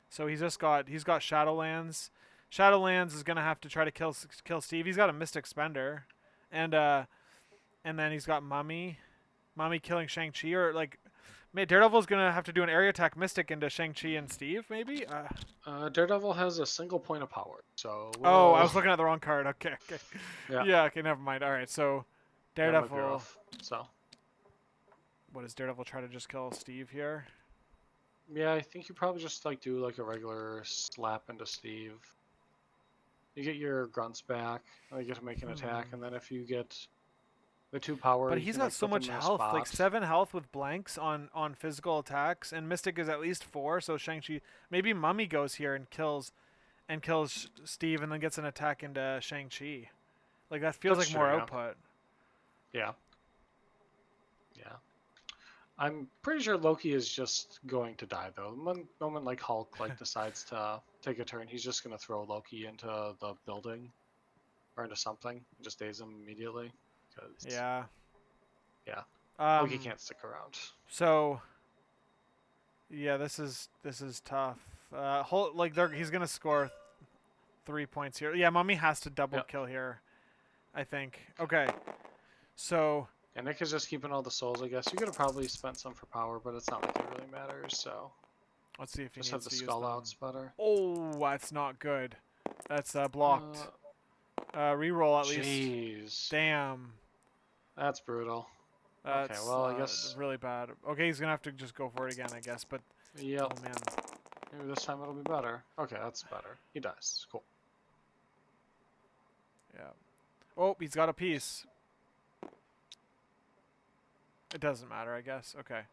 So he's got Shadowlands. Shadowlands is gonna have to try to kill Steve. He's got a Mystic Spender, and then he's got Mummy killing Shang-Chi, or like Daredevil's gonna have to do an area attack Mystic into Shang-Chi and Steve, maybe. Daredevil has a single point of power, so Oh, I was looking at the wrong card. Okay. yeah, Yeah. Okay. Never mind. All right. So yeah, might be Daredevil. rough. So What does Daredevil try to just kill Steve here? yeah, I think you probably just like do like a regular slap into Steve. You get your grunts back, and you get to make an attack, and then if you get The 2 power. But You he's can got like so put them much in a health, like spot. 7 health with blanks on physical attacks, and Mystic is at least 4. So Shang-Chi, maybe Mummy goes here and kills Steve, and then gets an attack into Shang-Chi. Like that feels That's like true. more Yeah. output. Yeah. Yeah. I'm pretty sure Loki is just going to die though. The moment like Hulk like decides to take a turn, he's just gonna throw Loki into the building or into something and just daze him immediately. Because Yeah. yeah, Loki Um. can't stick around. So yeah, this is tough. He's gonna score 3 points here. Yeah, Mummy has to double Yeah. kill here, I think. Okay. So And Nick is just keeping all the souls, I guess. You could have probably spent some for power, but it's not like it really matters. So let's see if he just have needs the to use skull them. outs better. Oh, that's not good. That's blocked. Reroll at least. Jeez, Damn. that's brutal. Okay, That's well I guess. really bad. Okay, he's gonna have to just go for it again, I guess. But Yep. oh man. Maybe this time it'll be better. Okay, that's better. He dies. Cool. Yeah. Oh, he's got a piece. It doesn't matter, I guess. Okay.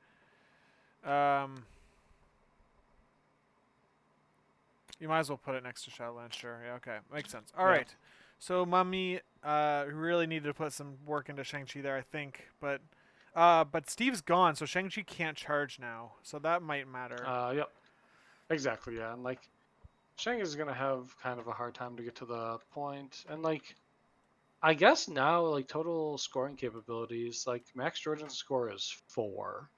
You might as well put it next to Shadowlands, sure. Yeah, okay. Makes sense. All Yeah. right. So Mummy really needed to put some work into Shang-Chi there, I think. But Steve's gone, so Shang-Chi can't charge now. So that might matter. Yep. Exactly. Yeah, and like Shang is gonna have kind of a hard time to get to the point, and like I guess now like total scoring capabilities, like Max Jordan's score is 4.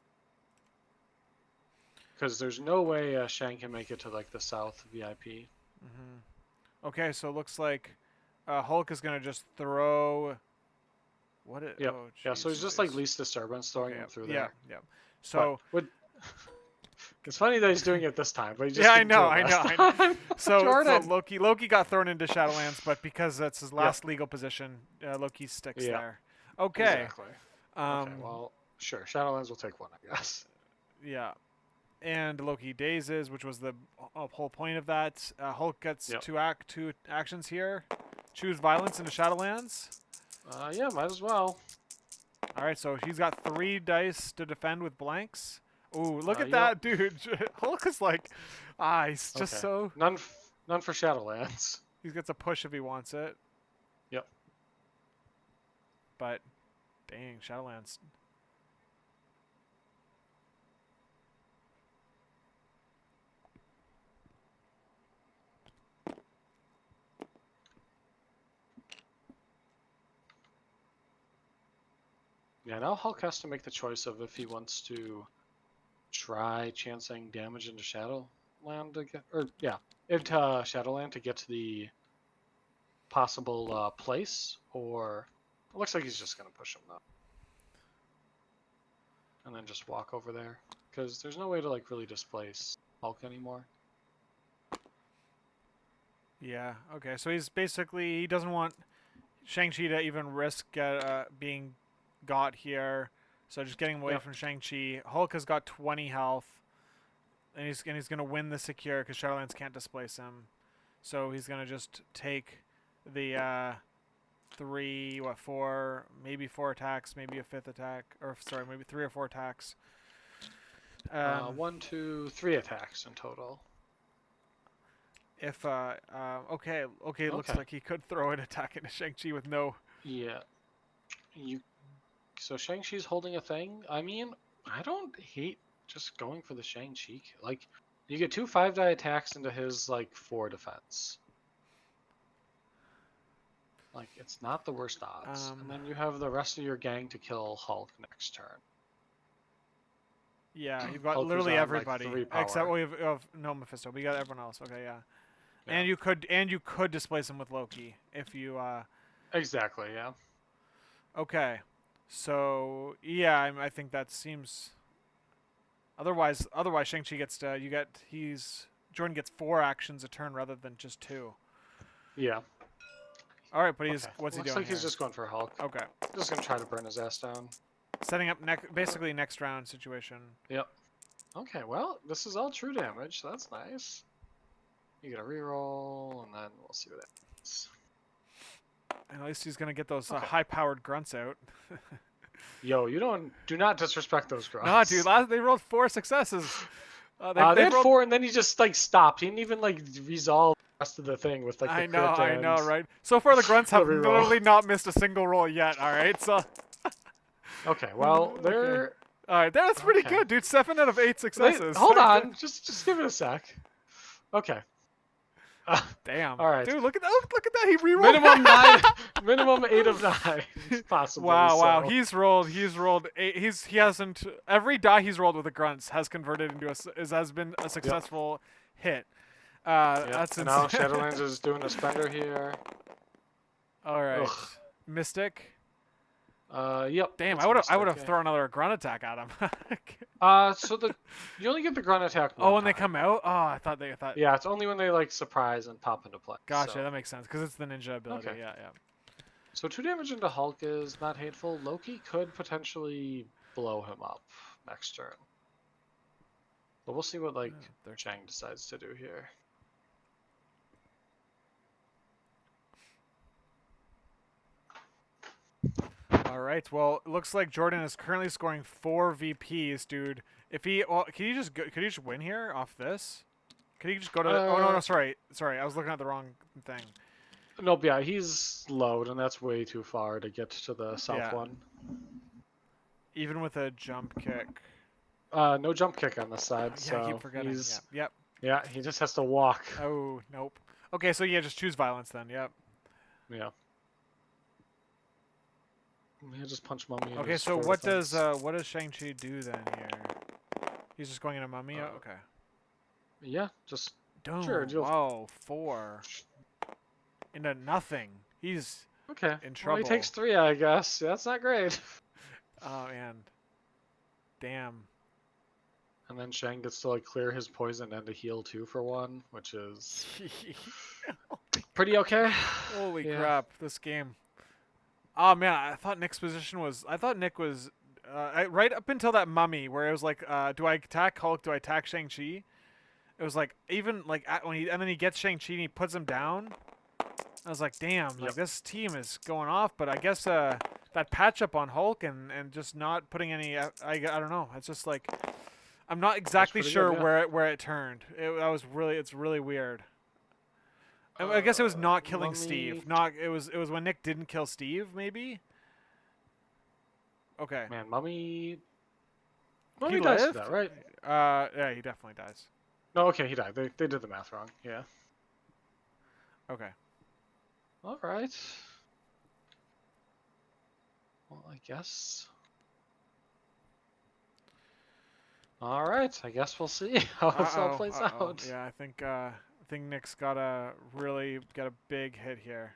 Because there's no way Shang can make it to like the South VIP. Okay, so it looks like Hulk is going to just throw... Yep. Oh, Yeah, so jeez he's just like Louise. least disturbance throwing Okay, him through yeah, there. yeah. But So... it's funny that he's doing it this time, but he just Yeah, I didn't do know, it I know, last I know. time. So Jordan. Loki got thrown into Shadowlands, but because that's his Yep. last legal position, Loki sticks Yeah. there. Okay. Exactly. Okay. Um, Well, sure. Shadowlands will take one, I guess. yeah. And Loki dazes, which was the whole point of that. Hulk gets Yep. two actions here. Choose violence into Shadowlands. Yeah, might as well. All right, so he's got 3 dice to defend with blanks. Ooh, look at Yep. that, dude. Hulk is like, he's just Okay. so... None for Shadowlands. He gets a push if he wants it. Yep. But, dang, Shadowlands. Yeah, now Hulk has to make the choice of if he wants to try chancing damage into Shadowland to get, or yeah, into Shadowland to get to the possible place, or it looks like he's just gonna push him though, and then just walk over there because there's no way to like really displace Hulk anymore. Yeah, okay. So he doesn't want Shang-Chi to even risk being got here. So just getting away Yep. from Shang-Chi. Hulk has got 20 health. And he's going to win the secure because Shadowlands can't displace him. So he's going to just take the 4, maybe 4 attacks, maybe a 5th attack. Or, sorry, maybe 3 or 4 attacks. 1, 2, 3 attacks in total. If okay, it looks like he could throw an attack into Shang-Chi with no... Yeah. So Shang-Chi's holding a thing. I mean, I don't hate just going for the Shang-Chi. Like, you get 2 5-die attacks into his like 4 defense. Like, it's not the worst odds. And then you have the rest of your gang to kill Hulk next turn. Yeah, you've got Hulk is literally on, except like, 3 power. we have no Mephisto. We got everyone else. Okay, yeah. Yeah. And you could displace him with Loki if you Exactly, yeah. Okay. So, yeah, I think that seems otherwise Shang-Chi gets to Jordan gets 4 actions a turn rather than just 2. Yeah. All right, but what's he Looks doing like here? he's just going for Hulk. Okay. Just gonna try to burn his ass down. Setting up basically next round situation. Yep. Okay, well, this is all true damage, so that's nice. You get a reroll, and then we'll see what happens. At least he's gonna get those Okay. high-powered grunts out. Yo, do not disrespect those Nah, grunts. dude, they rolled 4 successes. They They've had rolled. 4, and then he just like stopped. He didn't even like resolve the rest of the thing with like the crit I and know, right? So far, the grunts the have reroll. literally not missed a single roll yet. All right, so. Okay, well Okay. they're All right, that's pretty okay. good, dude. 7 out of 8 successes. Hold on, just give it a sec. Okay. Damn, All right. dude, look at that! Look at that! He rerolled. Minimum 9, minimum 8 of 9, possibly. Wow, wow. So. He's rolled 8. He hasn't. Every die he's rolled with the grunts has converted into has been a successful hit. Yep. That's And now insane. Shadowlands is doing a spender here. All right, Ugh. Mystic. Yep. Damn, it's I would Mystic, have yeah. thrown another grunt attack at him. So you only get the grunt attack Oh, one when they time. come out. Oh, I thought. Yeah, it's only when they like surprise and pop into play. Gotcha, So. that makes sense because it's the ninja ability. Okay. Yeah, yeah. So 2 damage into Hulk is not hateful. Loki could potentially blow him up next turn. But we'll see what like Chang decides to do here. All right. Well, it looks like Jordan is currently scoring 4 VPs, dude. If he, well, can you just win here off this? Can you just go to? Oh no, sorry, I was looking at the wrong thing. Nope, yeah, he's low, and that's way too far to get to the south one. Even with a jump kick. No jump kick on this side, Yeah, so I keep forgetting. he's Yep. yeah, he just has to walk. Oh nope. Okay, so yeah, just choose violence then. Yep. Yeah. He'll just punch Mummy. Okay, so what does Shang-Chi do then here? He's just going into Mummy. Okay. Yeah, just Doom. sure. Whoa, 4 into nothing. He's okay. in trouble. Well, he takes 3, I guess. Yeah, that's not great. Oh man. Damn. And then Shang gets to like clear his poison and to heal 2 for 1, which is pretty okay. Holy crap, this game. Oh man, I thought Nick's position was. I thought Nick was right up until that mummy where it was like, do I attack Hulk? Do I attack Shang-Chi? It was like even like and then he gets Shang-Chi and he puts him down. I was like, damn, like this team is going off. But I guess that patch up on Hulk and just not putting any. I don't know. It's just like I'm not exactly sure good, where it turned. It's really weird. I guess it was not killing Steve. It was when Nick didn't kill Steve, maybe. Okay. Man, Mummy He dies lived? for that, right? Yeah, he definitely dies. No, okay, he died. They did the math wrong. Yeah. Okay. All right. Well, I guess. All right. I guess we'll see how this all plays out. Yeah, I think Nick's got a big hit here.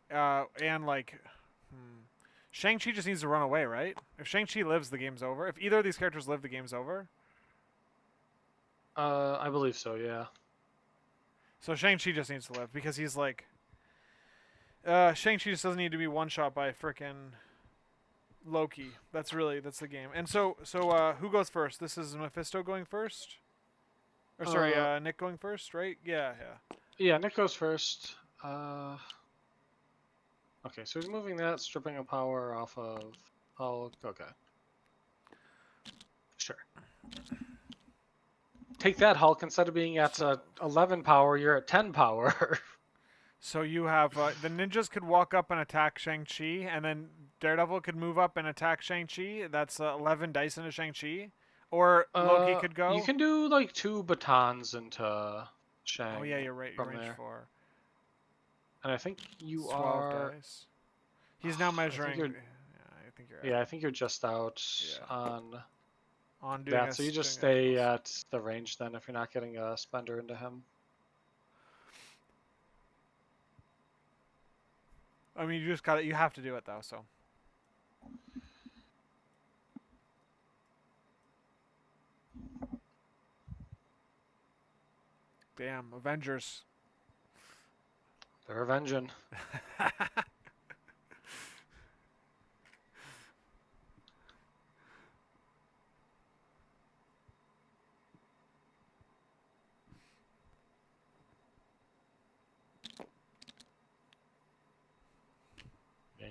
And like, Shang-Chi just needs to run away, right? If Shang-Chi lives, the game's over. If either of these characters live, the game's over. I believe so. Yeah. So Shang-Chi just needs to live because he's like, Shang-Chi just doesn't need to be one shot by frickin' Loki. That's the game. And so who goes first? This is Mephisto going first? Or sorry, Nick going first, right? Yeah. Yeah, Nick goes first. Okay, so he's moving that, stripping a power off of Hulk. Okay. Sure. Take that, Hulk. Instead of being at 11 power, you're at 10 power. So you have the ninjas could walk up and attack Shang-Chi, and then Daredevil could move up and attack Shang-Chi. That's 11 dice into Shang-Chi. Or Loki could go. You can do like 2 batons into Shang. Oh yeah, you're right. You're range 4. And I think you 12 are. Dice. He's now measuring. I think you're. Yeah, I think you're just out on doing that. So you just stay at the range then if you're not getting a spender into him. I mean, you just got it. You have to do it though. So. Damn, Avengers. They're avenging.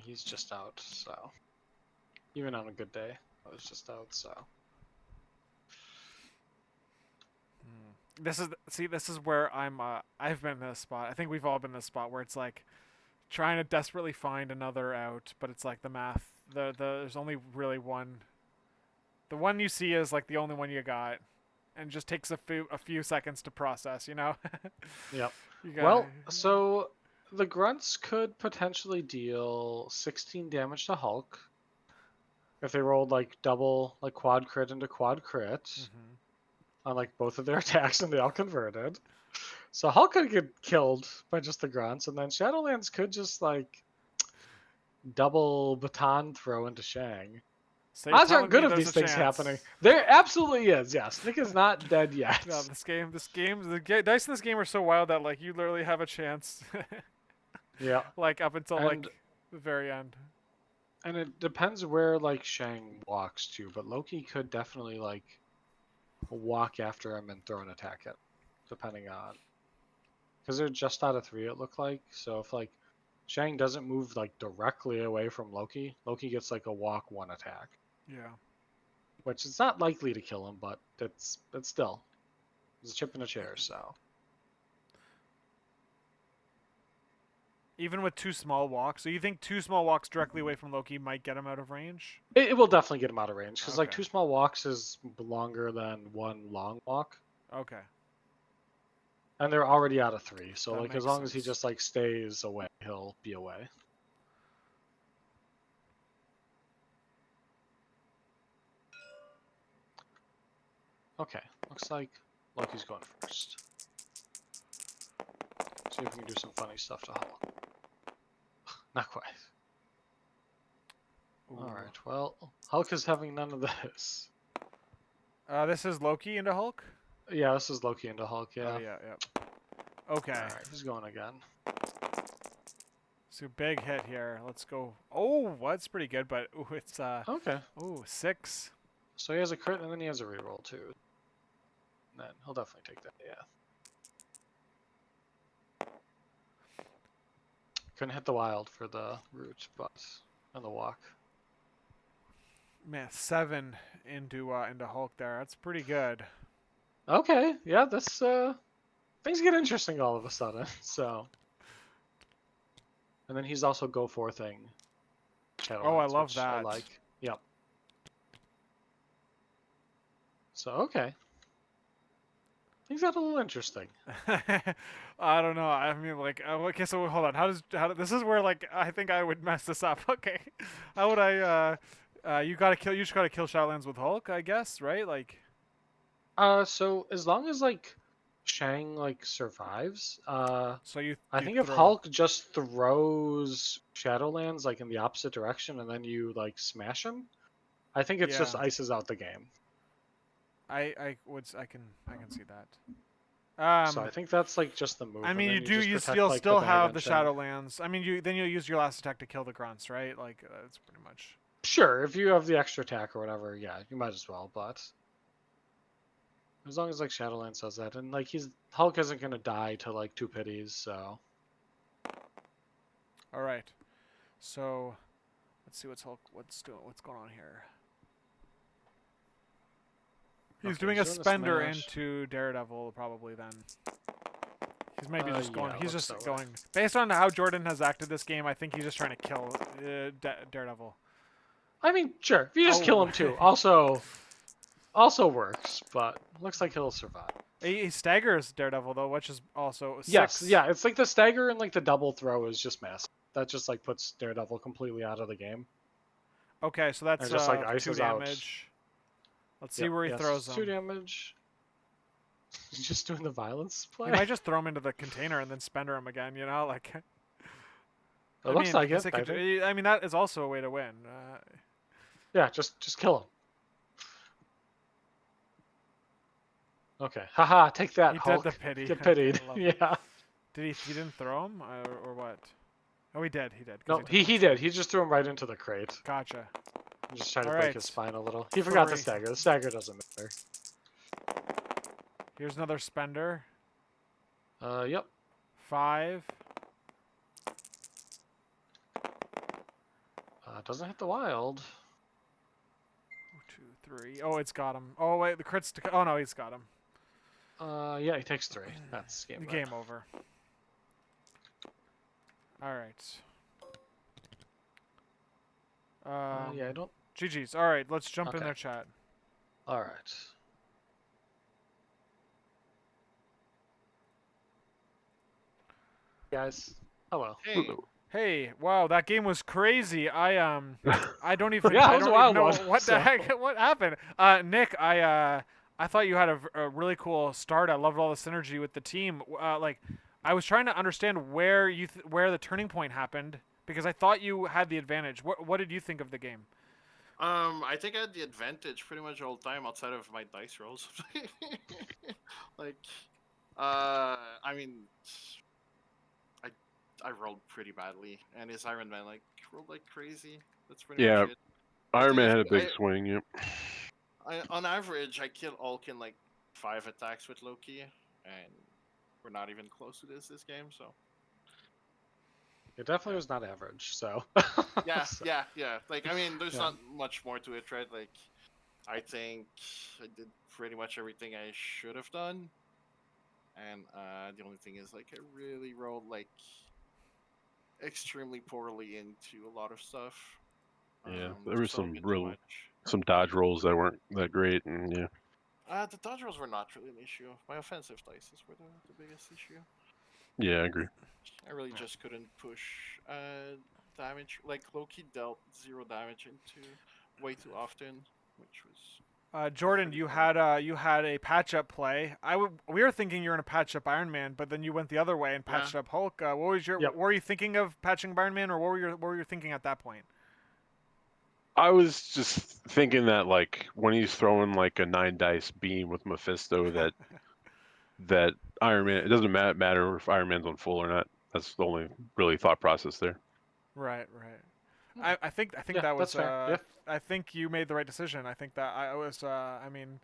he's just out. So even on a good day, I was just out. So This is where I've been in this spot. I think we've all been in this spot where it's like trying to desperately find another out, but it's like the math. There's only really one. The one you see is like the only one you got, and it just takes a few seconds to process. You know. yep. You got. Well, so the grunts could potentially deal 16 damage to Hulk if they rolled like double, like quad crit into quad crit on like both of their attacks and they all converted. So Hulk could get killed by just the grunts, and then Shadowlands could just like double baton throw into Shang. So you're Odds aren't telling me good of there's these a things chance? happening. There absolutely is. Yes, Nick is not dead yet. No, dice in this game are so wild that like you literally have a chance, Yeah, like up until and like the very end. and it depends where like Shang walks to, but Loki could definitely like walk after him and throw an attack at him, depending on because they're just out of 3. It looked like so if like Shang doesn't move like directly away from Loki, Loki gets like a walk 1 attack, Yeah. which is not likely to kill him, but it's still it's a chip in a chair. So Even with 2 small walks, so you think 2 small walks directly away from Loki might get him out of range? it will definitely get him out of range because like Okay. 2 small walks is longer than 1 long walk. Okay. And they're already out of 3, so That like as makes long as he sense. just like stays away, he'll be away. Okay, looks like Loki's going first. See if we can do some funny stuff to Hulk. Not quite. Ooh. Alright, well, Hulk is having none of this. This is Loki into Hulk? Yeah, this is Loki into Hulk, Oh, yeah. yeah. Okay. Alright, he's going again. So big hit here. Let's go. Oh, that's pretty good, but ooh, it's Okay, ooh, 6. so he has a crit and then he has a reroll too. And then he'll definitely take that, yeah. Couldn't hit the wild for the root, but on the walk. Man, 7 into Hulk there. That's pretty good. Okay, yeah, that's things get interesting all of a sudden. So, and then he's also go for thing. Oh, I Shadowlands, love which I that. like. Yep. So okay, things got a little interesting. I don't know. I mean, like, okay. So hold on. This is where like I think I would mess this up. Okay, how would I? You just gotta kill Shadowlands with Hulk, I guess, right? Like, So as long as like Shang like survives, so you I you think if throw. Hulk just throws Shadowlands like in the opposite direction and then you like smash him, I think it's just Yeah, ices out the game. I can see that. So I think that's like just the move, I and mean, then you just protect you'll like the still bag have on the Shang. Shadowlands. I mean, you'll use your last attack to kill the grunts, right? Like, that's pretty much. Sure, if you have the extra attack or whatever, yeah, you might as well. But as long as like Shadowlands does that, and like Hulk isn't gonna die to like 2 pities, so All right. So, let's see what's going on here. He's okay, doing he's a doing the spender smash. into Daredevil, probably then. He's maybe just going. Yeah, He's looks just that way. going. Based on how Jordan has acted this game, I think he's just trying to kill Daredevil. I mean, sure, if you just kill Oh, him too, also works, but looks like he'll survive. he staggers Daredevil though, which is also Yes, 6. yeah, it's like the stagger and like the double throw is just massive. That just like puts Daredevil completely out of the game Okay, so and that's just like 2 ices out. damage. Let's see Yep, where he yes, throws it's 2 him. damage. He's just doing the violence He play. might just throw him into the container and then spender him again. You know, like. It I looks mean, I like guess it. it I could. think. I mean, that is also a way to win. Yeah, just kill him. Okay. Haha, take that, He did the Hulk. pity. Get Okay, pitied. I love it. Yeah. Did he? He didn't throw him, or what? Oh, he did. He did because No, he took he 1 did. step. He just threw him right into the crate. Gotcha. I'm just trying to All break right. his spine a little. He forgot the 3. stagger. The stagger doesn't matter. Here's another spender. Yep. 5. it doesn't hit the wild. 2, 3. Oh, it's got him. Oh wait, the crits. Oh no, he's got him. Yeah, he takes 3. That's game. Game over. All right. Yeah, I don't. GG's. All right, let's jump in Okay. their chat. All right. Guys, hello. Hey, Hey, wow, that game was crazy. I don't even Yeah, it I was a don't even wild know one, what the so. heck what happened. Nick, I thought you had a really cool start. I loved all the synergy with the team. Like I was trying to understand where where the turning point happened because I thought you had the advantage. What did you think of the game? I think I had the advantage pretty much all the time outside of my dice rolls. like, I mean, I I rolled pretty badly, and his Iron Man like rolled like crazy. That's pretty much Yeah, it. The Iron thing Man is, had a big swing. Yep. on average, I kill Hulk in like 5 attacks with Loki, and we're not even close to this game. So It definitely yeah, was not average, so. yeah, So, yeah, yeah. Like, I mean, there's yeah. not much more to it, right? Like, I think I did pretty much everything I should have done. And the only thing is, like, I really rolled like extremely poorly into a lot of stuff. Yeah, there were Just a little some bit too much. dodge rolls that weren't that great, and yeah. The dodge rolls were not really an issue. My offensive dices were the biggest issue. Yeah, I agree. I really Yeah. just couldn't push damage. Like, Loki dealt 0 damage into way too often, which was Jordan, pretty annoying. you had a patch up play. We were thinking you're gonna patch up Iron Man, but then you went the other way and Yeah. patched up Hulk. Yep. What were you thinking of patching Iron Man, or what were you thinking at that point? I was just thinking that like when he's throwing like a 9 dice beam with Mephisto, that Iron Man. It doesn't matter if Iron Man's on full or not. That's the only really thought process there. Right, right. I think Yeah, that that's was fair. Yeah. I think you made the right decision. I think that I was I mean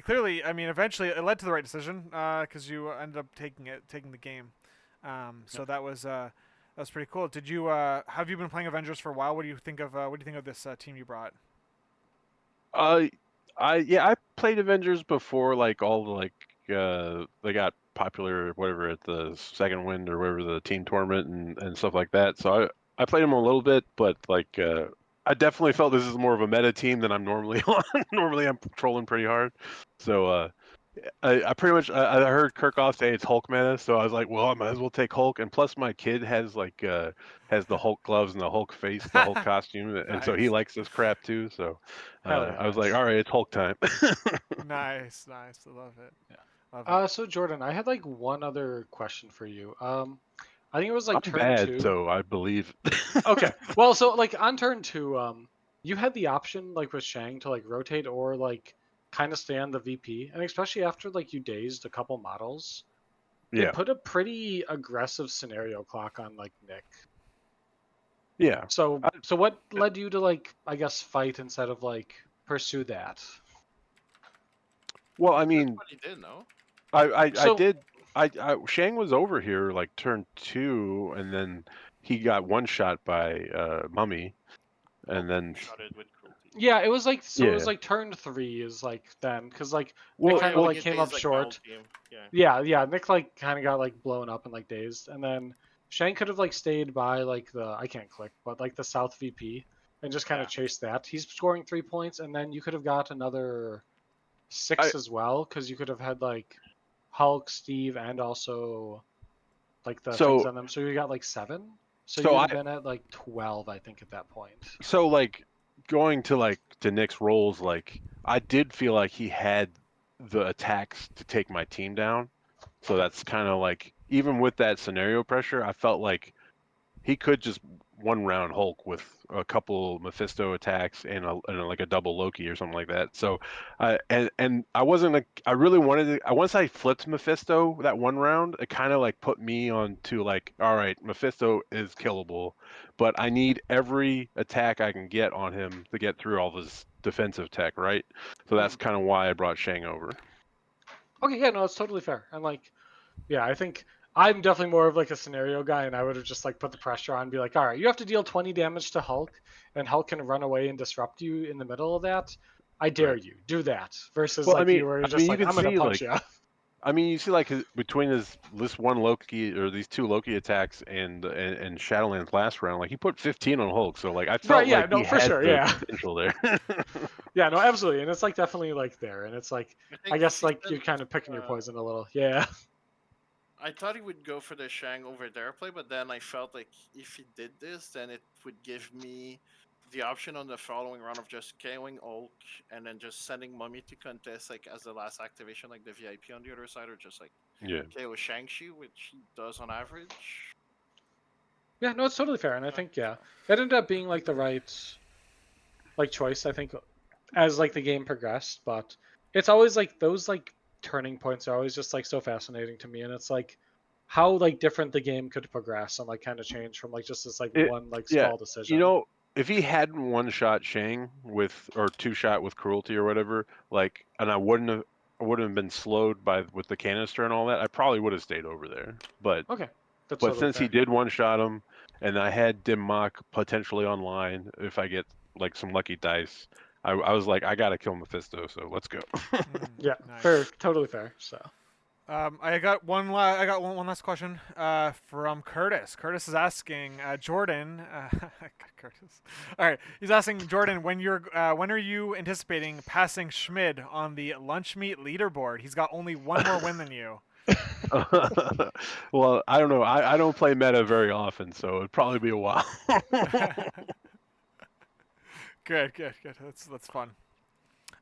clearly I mean eventually it led to the right decision because you ended up taking the game. So that was pretty cool. Did you have you been playing Avengers for a while? What do you think of this team you brought? Uh, I played Avengers before, like all the they got popular whatever at the second wind or whatever the team tournament and stuff like that. So I played them a little bit, but like I definitely felt this is more of a meta team than I'm normally on. Normally I'm trolling pretty hard. So I pretty much I heard Kirkhoff say it's Hulk meta, so I was like, well, I might as well take Hulk. And plus, my kid has the Hulk gloves and the Hulk face, the Hulk costume, and so he Nice. likes this crap too. So Hell yeah, I was like, nice. all right, it's Hulk time. Nice, nice. I love it. Yeah. Love it. So Jordan, I had like one other question for you. I think it was like I'm turn bad, 2. so I believe. Okay. Well, so like on turn 2, you had the option like with Shang to like rotate or like kind of stay on the VP, and especially after like you dazed a couple models, it Yeah, put a pretty aggressive scenario clock on like Nick. yeah. So I, so what led you to like I guess fight instead of like pursue that? well, I That's mean, what he did, no? I So did. Shang was over here like turn 2, and then he got one shot by Mummy, Oh, and then shot it with cruelty. yeah, it was like so it was yeah. like turn 3 is like then because like Nick Oh Well, kind yeah, of when well, like you came daze up like my whole short. team. Yeah. Yeah, Nick like kind of got like blown up and like dazed, and then Shane could have like stayed by like the I can't click, but like the South VP and just kind Yeah. of chased that. He's scoring 3 points, and then you could have got another I 6 as well because you could have had like Hulk, Steve, and also like the things so on them. So you got like 7. So you so would I have been at like 12, I think, at that point. so like going to Nick's roles, like I did feel like he had the attacks to take my team down. So Okay. that's kind of like even with that scenario pressure, I felt like he could just one round Hulk with a couple Mephisto attacks like a double Loki or something like that. So, and I wasn't I really wanted to. Once I flipped Mephisto that one round, it kind of like put me on to like, all right, Mephisto is killable, but I need every attack I can get on him to get through all this defensive tech, right? So that's Mhm. kind of why I brought Shang over. Okay, yeah, no, it's totally fair. And like, yeah, I think I'm definitely more of like a scenario guy, and I would have just like put the pressure on, and be like, all right, you have to deal 20 damage to Hulk, and Hulk can run away and disrupt you in the middle of that. I dare Right. you, do that. Versus Well, like you, where you're I mean, just you like, can I'm gonna see punch like you. I mean, you see, like between this one Loki or these two Loki attacks and Shadowlands last round, like he put 15 on Hulk, so like I Right? felt Yeah. like No, he for had sure. the Yeah. potential there. Yeah. No, absolutely. And it's like definitely like there, and it's like I I think if guess he like you're sent, kind of picking your uh, poison a little. Yeah. I thought he would go for the Shang over their play, but then I felt like if he did this, then it would give me the option on the following round of just KOing Hulk and then just sending Mummy to contest like as the last activation, like the VIP on the other side, or just like Yeah. KO Shang-Chi, which he does on average. Yeah. No, it's totally fair, and I think yeah, it ended up being like the right like choice. I think as like the game progressed, but it's always like those like turning points are always just like so fascinating to me, and it's like how like different the game could progress and like kind of change from like just this like It, one like yeah. small You decision. know, if he hadn't one shot Shang with or two shot with cruelty or whatever, like, and I wouldn't have been slowed by with the canister and all that, I probably would have stayed over there. Okay, that's But totally since he fair. did one shot him, and I had Dim Mak potentially online if I get like some lucky dice, I was like, I gotta kill Mephisto, so let's go. Yeah, fair, Nice. totally fair. So I got one last question from Curtis. Curtis is asking Jordan. Curtis. All right, he's asking Jordan when are you anticipating passing Schmid on the lunch meat leaderboard? He's got only one more win than you. Well, I don't know. I don't play meta very often, so it'd probably be a while. Good. That's fun.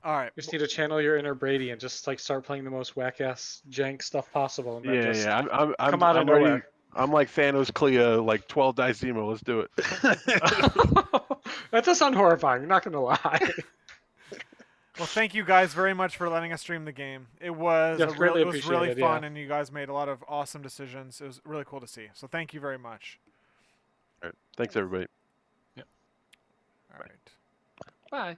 All right. you just need to channel your inner Brady and just like start playing the most whack ass jank stuff possible, and then Yeah, just yeah. come out of I'm ready. nowhere. I'm like Thanos Clea, like 12 dice Zemo. Let's do it. That does sound horrifying. I'm not gonna lie. Well, thank you guys very much for letting us stream the game. Yes, greatly it was really appreciated. Yeah. fun, and you guys made a lot of awesome decisions. It was really cool to see. So thank you very much. All right. Thanks, everybody. All right. Bye.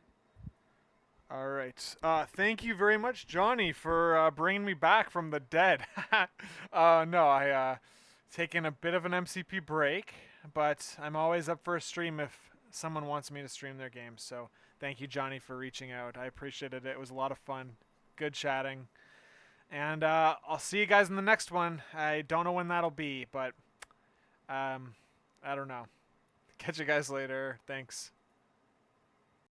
All right. Thank you very much, Johnny, for bringing me back from the dead. No, I taken a bit of an MCP break, but I'm always up for a stream if someone wants me to stream their game. So thank you, Johnny, for reaching out. I appreciated it. It was a lot of fun. Good chatting. And I'll see you guys in the next one. I don't know when that'll be, but I don't know. Catch you guys later. Thanks.